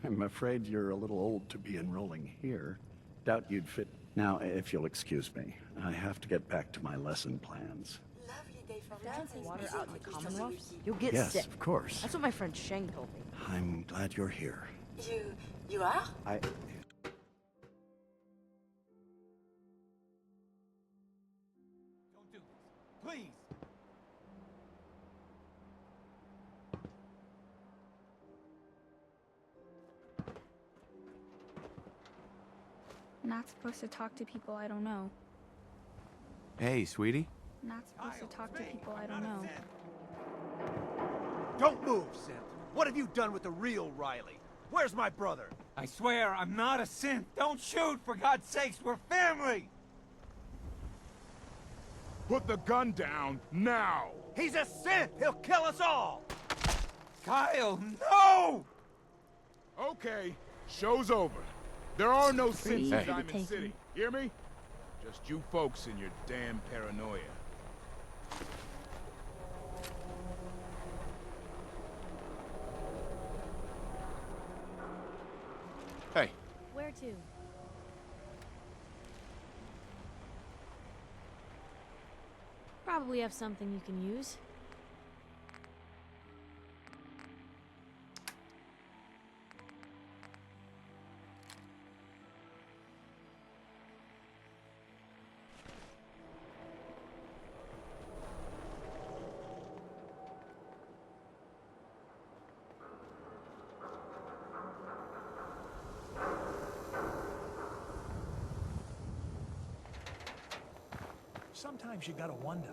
I'm afraid you're a little old to be enrolling here. Doubt you'd fit. Now, if you'll excuse me, I have to get back to my lesson plans. Lovely day for Drinking mountains. water Isn't out in the it Commonwealth, easy? you'll get Yes, sick. of course. That's what my friend Sheng told me. I'm glad you're here. You are? I... Please. Not supposed to talk to people I don't know. Hey, sweetie. Not supposed to talk to people I don't know. Don't move, Synth. What have you done with the real Riley? Where's my brother? I swear, I'm not a synth. Don't shoot, for God's sakes. We're family. Put the gun down, now! He's a synth. He'll kill us all. Kyle, no! Okay, show's over. There are no sins in Hey. Diamond City. Hear me? Just you folks and your damn paranoia. Hey. Where to? Probably have something you can use. Sometimes you gotta wonder,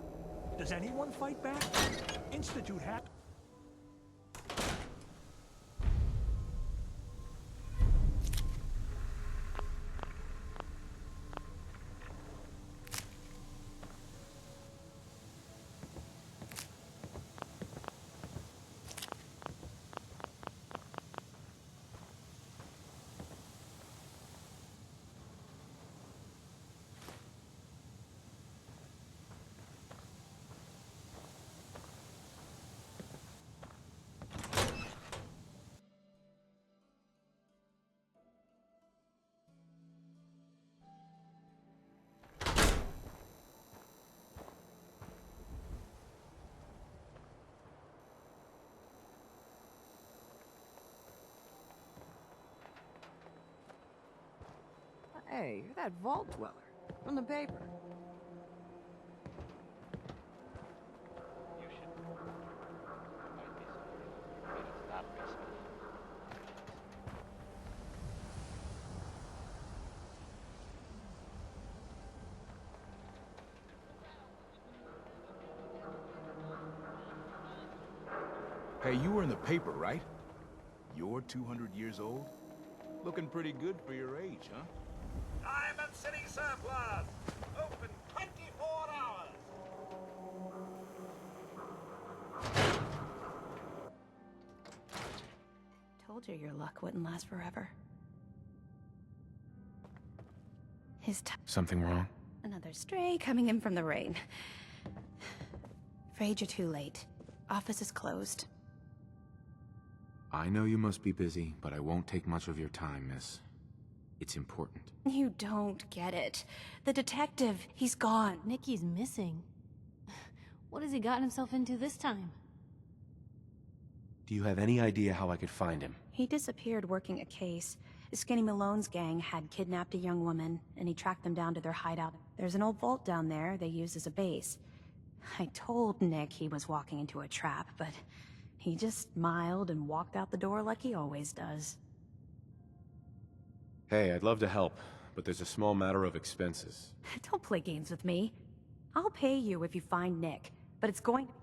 does anyone fight back? Institute hat. Hey, you're that vault dweller from the paper. Hey, you were in the paper, right? You're 200 years old? Looking pretty good for your age, huh? Diamond City Surplus! Open 24 hours! Told you your luck wouldn't last forever. Something wrong? Another stray coming in from the rain. Afraid you're too late. Office is closed. I know you must be busy, but I won't take much of your time, miss. It's important. You don't get it. The detective, he's gone. Nikki's missing. What has he gotten himself into this time? Do you have any idea how I could find him? He disappeared working a case. Skinny Malone's gang had kidnapped a young woman, and he tracked them down to their hideout. There's an old vault down there they use as a base. I told Nick he was walking into a trap, but he just smiled and walked out the door like he always does. Hey, I'd love to help, but there's a small matter of expenses. Don't play games with me. I'll pay you if you find Nick, but it's going to...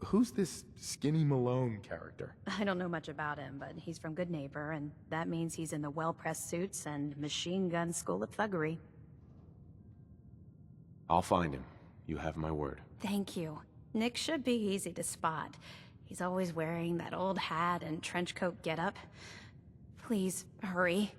Who's this Skinny Malone character? I don't know much about him, but he's from Good Neighbor, and that means he's in the well-pressed suits and machine gun school of thuggery. I'll find him. You have my word. Thank you. Nick should be easy to spot. He's always wearing that old hat and trench coat getup. Please, hurry.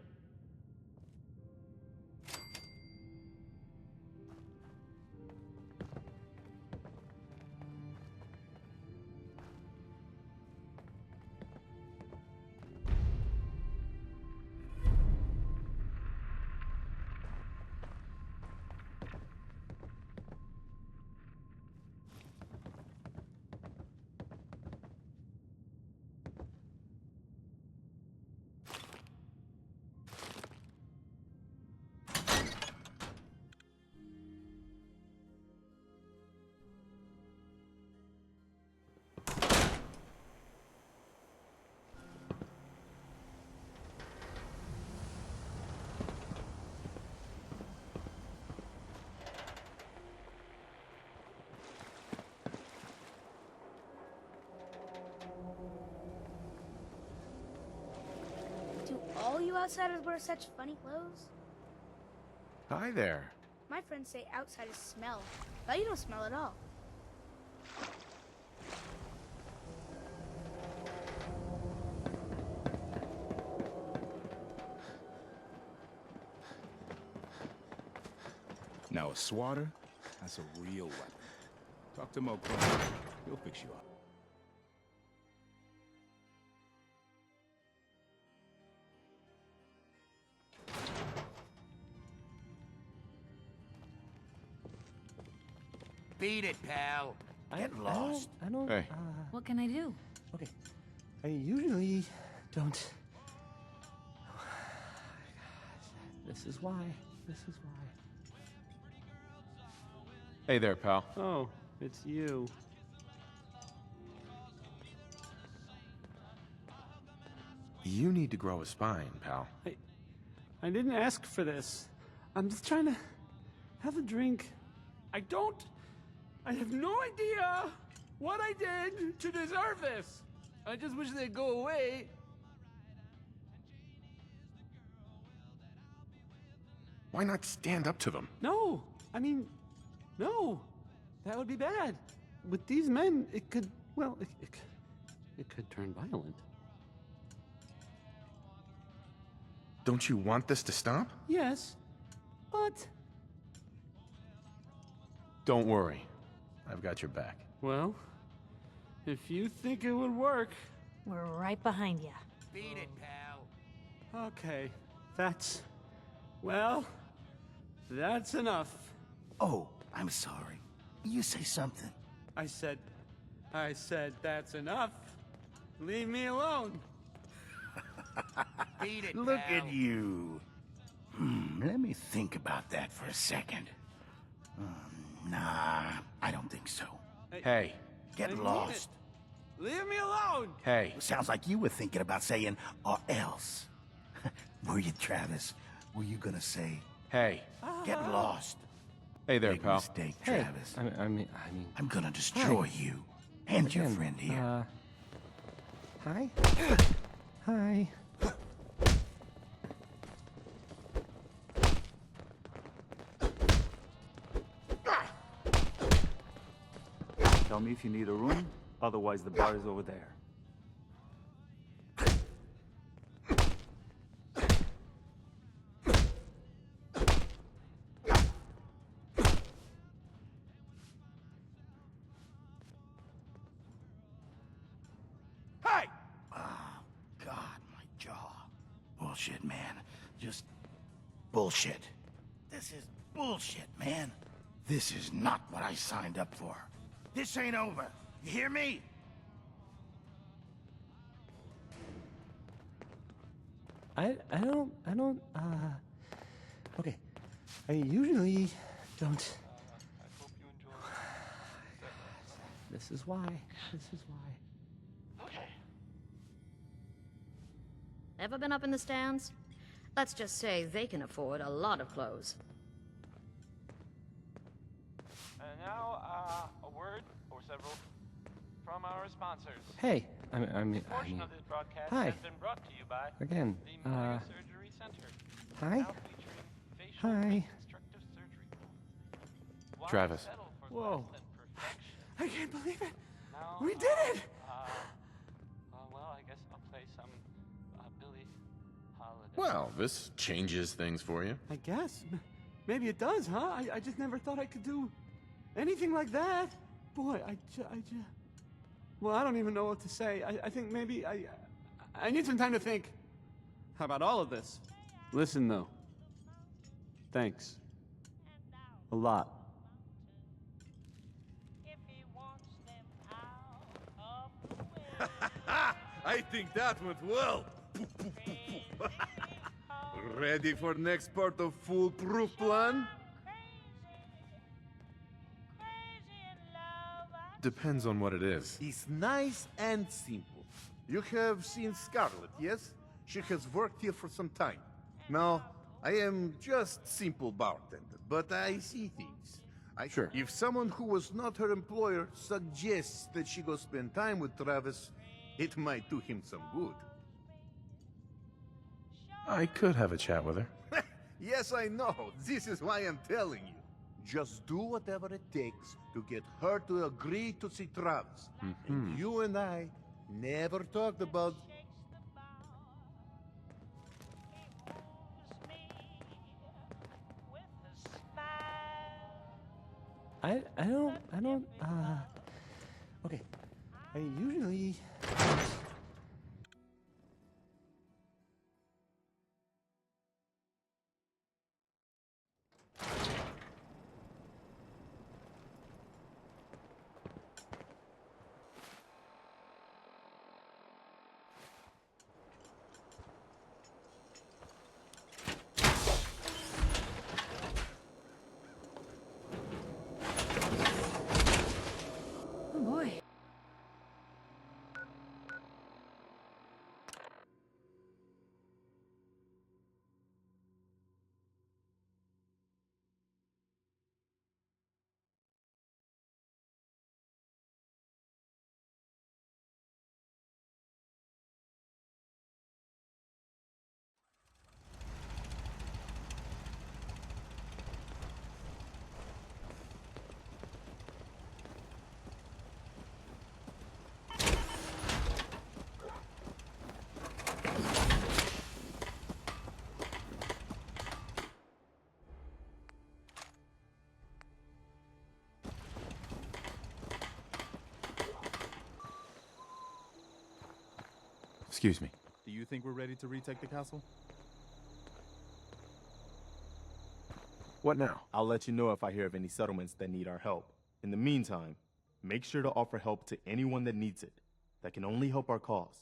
Do all you outsiders wear such funny clothes? Hi there. My friends say outsiders smell, but you don't smell at all. Now a swatter, that's a real weapon. Talk to Mo Crumb. He'll fix you up. Beat it, pal. Get lost. I don't. Hey. What can I do? Okay. I usually don't. This is why. This is why. Hey there, pal. Oh, it's you. You need to grow a spine, pal. I didn't ask for this. I'm just trying to have a drink. I have no idea what I did to deserve this. I just wish they'd go away. Why not stand up to them? No, I mean, no. That would be bad. With these men, it could, well, it could turn violent. Don't you want this to stop? Yes, but... Don't worry. I've got your back. Well, if you think it would work... We're right behind you. Beat it, pal. Okay, well, that's enough. Oh, I'm sorry. You say something. I said that's enough. Leave me alone. Beat it, Look pal. at you. Let me think about that for a second. Nah, I don't think so. Hey. Get lost. Leave me alone! Hey. Sounds like you were thinking about saying, or else. Were you, Travis? Were you gonna say, Hey. get lost? Hey there, Big pal. mistake, Hey. Travis. I mean... I'm gonna destroy you. And your friend here. Hi? Hi. Tell me if you need a room, otherwise the bar is over there. Hey! Oh, God, my jaw. Bullshit, man. Just bullshit. This is bullshit, man. This is not what I signed up for. This ain't over. You hear me? I don't, okay. I usually don't. This is why. Ever been up in the stands? Let's just say they can afford a lot of clothes. And now, a word or several from our sponsors. Hey, I mean, Portion of this broadcast hi. has been brought to you by Again, the Moya Surgery Center. hi? Now featuring facial Hi. reconstructive surgery. Why Travis. settle for Whoa. less than perfection? I can't believe it! Now, We did it! well, I guess I'll play some Billie Holiday. Well, this changes things for you. I guess. Maybe it does, huh? I just never thought I could do anything like that. Boy, I just... Well, I don't even know what to say. I think maybe I need some time to think. How about all of this? Listen, though. Thanks. A lot. I think that went well. Ready for next part of foolproof plan? Depends on what it is. It's nice and simple. You have seen Scarlet, yes? She has worked here for some time. Now, I am just simple bartender, but I see things. Sure. If someone who was not her employer suggests that she go spend time with Travis, it might do him some good. I could have a chat with her. Yes, I know. This is why I'm telling you. Just do whatever it takes to get her to agree to see Travis. And you and I never talked about... I don't, okay. I usually... Oh boy. Excuse me. Do you think we're ready to retake the castle? What now? I'll let you know if I hear of any settlements that need our help. In the meantime, make sure to offer help to anyone that needs it. That can only help our cause.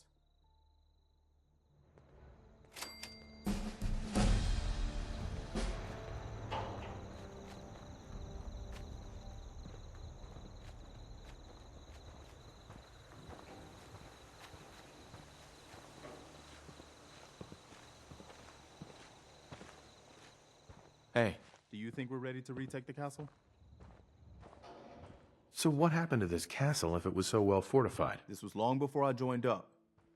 Hey. Do you think we're ready to retake the castle? So what happened to this castle if it was so well fortified? This was long before I joined up,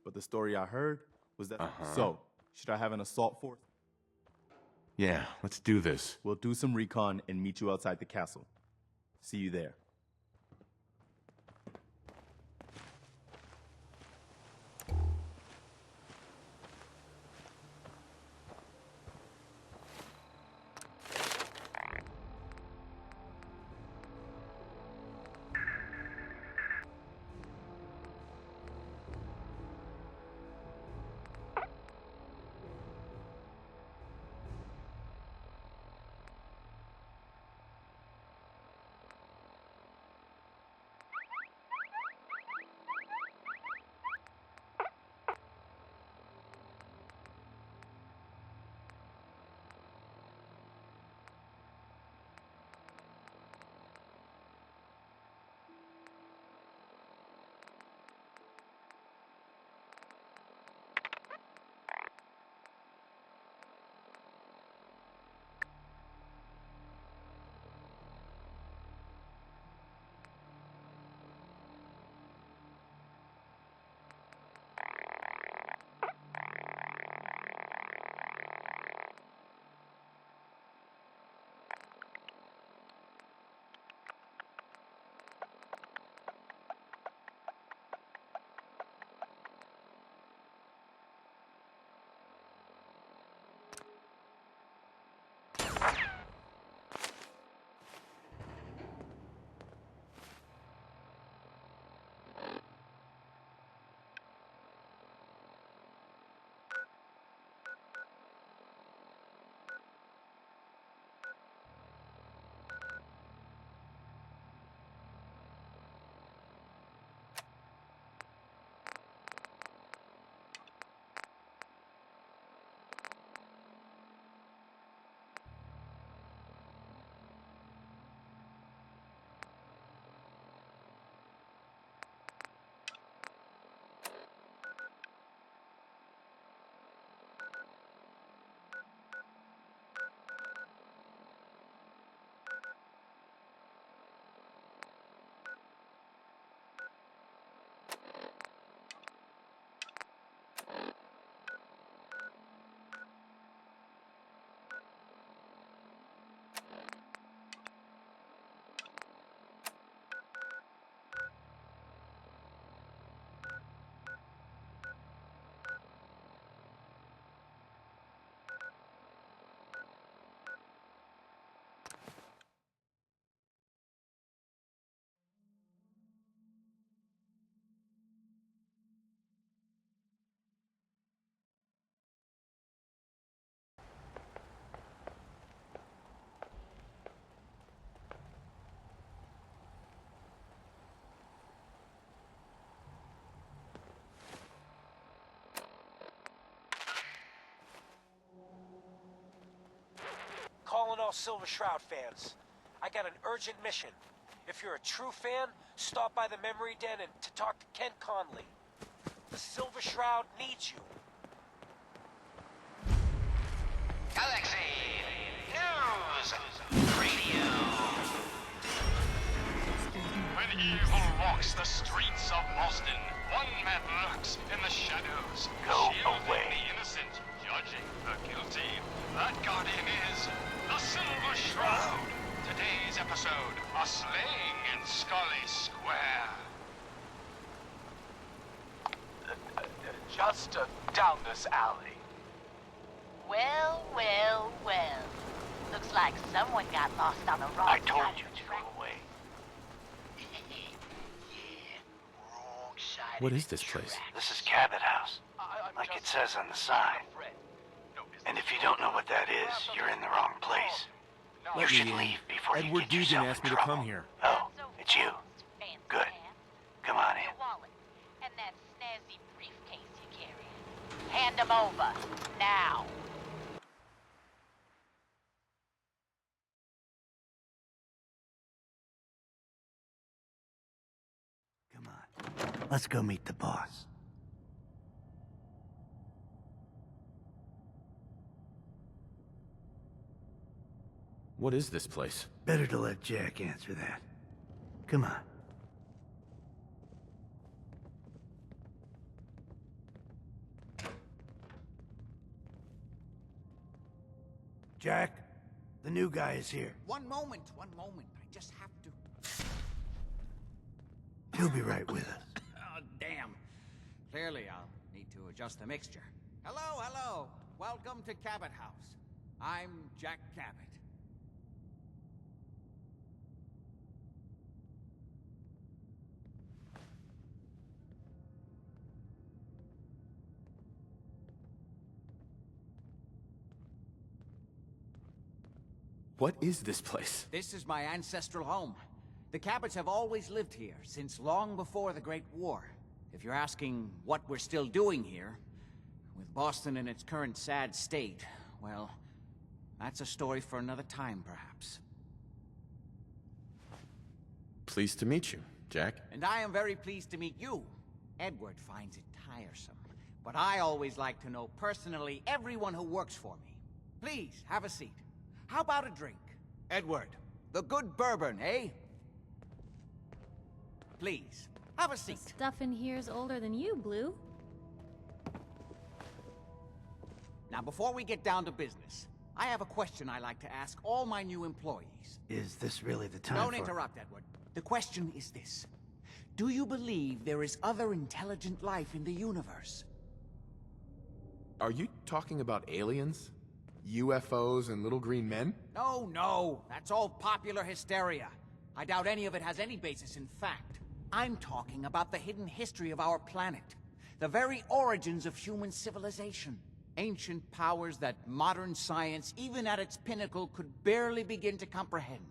but the story I heard was that... So, should I have an assault force? Yeah, let's do this. We'll do some recon and meet you outside the castle. See you there. Calling all Silver Shroud fans. I got an urgent mission. If you're a true fan, stop by the Memory Den and to talk to Kent Conley. The Silver Shroud needs you. Galaxy News Radio. When evil walks the streets of Boston, one man lurks in the shadows, shielding the innocent, judging the guilty. That guardian is the Silver Shroud. Today's episode, a slaying in Scully Square. Just down this alley. Well, well, well. Looks like someone got lost on the wrong I told side you of the to track. go away. What is this place? This is Cabot House, like it says on the sign. And if you don't know what that is, you're in the wrong place. You should leave before you get yourself in asked me to trouble. come here. Oh, it's you. Good. Come on in. Your wallet and that snazzy briefcase you carry. Hand them over, now. Come on. Let's go meet the boss. What is this place? Better to let Jack answer that. Come on. Jack, the new guy is here. One moment. I just have to... He'll be right with us. Oh, damn. Clearly, I'll need to adjust the mixture. Hello. Welcome to Cabot House. I'm Jack Cabot. What is this place? This is my ancestral home. The Cabots have always lived here, since long before the Great War. If you're asking what we're still doing here, with Boston in its current sad state, well, that's a story for another time, perhaps. Pleased to meet you, Jack. And I am very pleased to meet you. Edward finds it tiresome, but I always like to know personally everyone who works for me. Please, have a seat. How about a drink? Edward, the good bourbon, eh? Please, have a seat. The stuff in here's older than you, Blue. Now, before we get down to business, I have a question I like to ask all my new employees. Is this really the time Don't for... interrupt, Edward. The question is this. Do you believe there is other intelligent life in the universe? Are you talking about aliens? UFOs and little green men? No. That's all popular hysteria. I doubt any of it has any basis in fact. I'm talking about the hidden history of our planet. The very origins of human civilization. Ancient powers that modern science, even at its pinnacle, could barely begin to comprehend.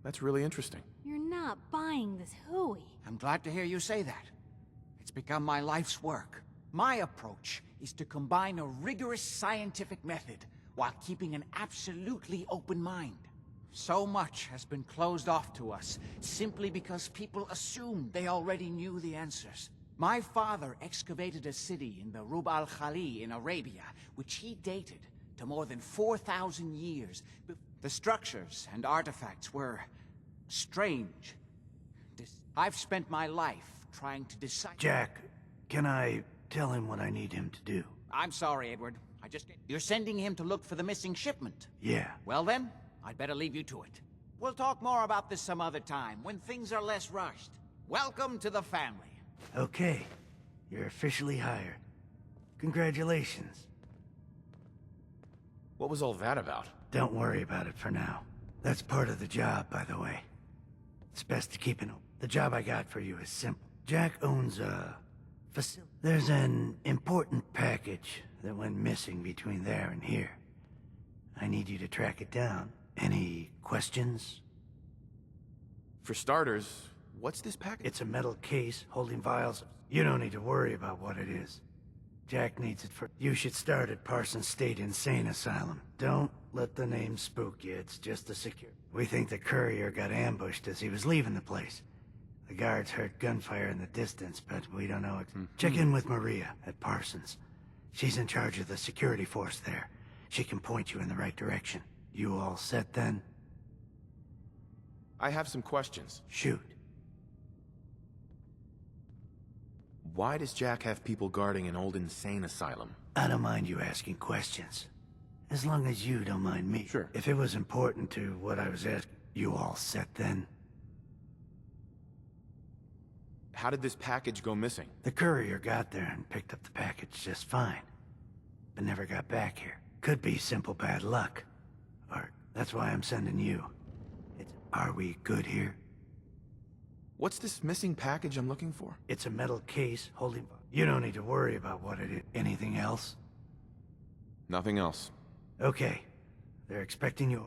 That's really interesting. You're not buying this hooey. I'm glad to hear you say that. It's become my life's work. My approach is to combine a rigorous scientific method while keeping an absolutely open mind. So much has been closed off to us simply because people assumed they already knew the answers. My father excavated a city in the Rub al-Khali in Arabia, which he dated to more than 4,000 years. The structures and artifacts were strange. I've spent my life trying to decide... Jack, can I tell him what I need him to do? I'm sorry, Edward. You're sending him to look for the missing shipment? Yeah. Well then, I'd better leave you to it. We'll talk more about this some other time, when things are less rushed. Welcome to the family. Okay. You're officially hired. Congratulations. What was all that about? Don't worry about it for now. That's part of the job, by the way. It's best to keep it. The job I got for you is simple. Jack owns a facility. There's an important package that went missing between there and here. I need you to track it down. Any questions? For starters, what's this package? It's a metal case holding vials. You don't need to worry about what it is. Jack needs it for... You should start at Parsons State Insane Asylum. Don't let the name spook you. It's just a secure... We think the courier got ambushed as he was leaving the place. The guards heard gunfire in the distance, but we don't know... Check in with Maria at Parsons. She's in charge of the security force there. She can point you in the right direction. You all set then? I have some questions. Shoot. Why does Jack have people guarding an old insane asylum? I don't mind you asking questions. As long as you don't mind me. Sure. If it was important to what I was asking, you all set then? How did this package go missing? The courier got there and picked up the package just fine, but never got back here. Could be simple bad luck. Or that's why I'm sending you. Are we good here? What's this missing package I'm looking for? It's a metal case holding... You don't need to worry about what it is. Anything else? Nothing else. Okay. They're expecting you.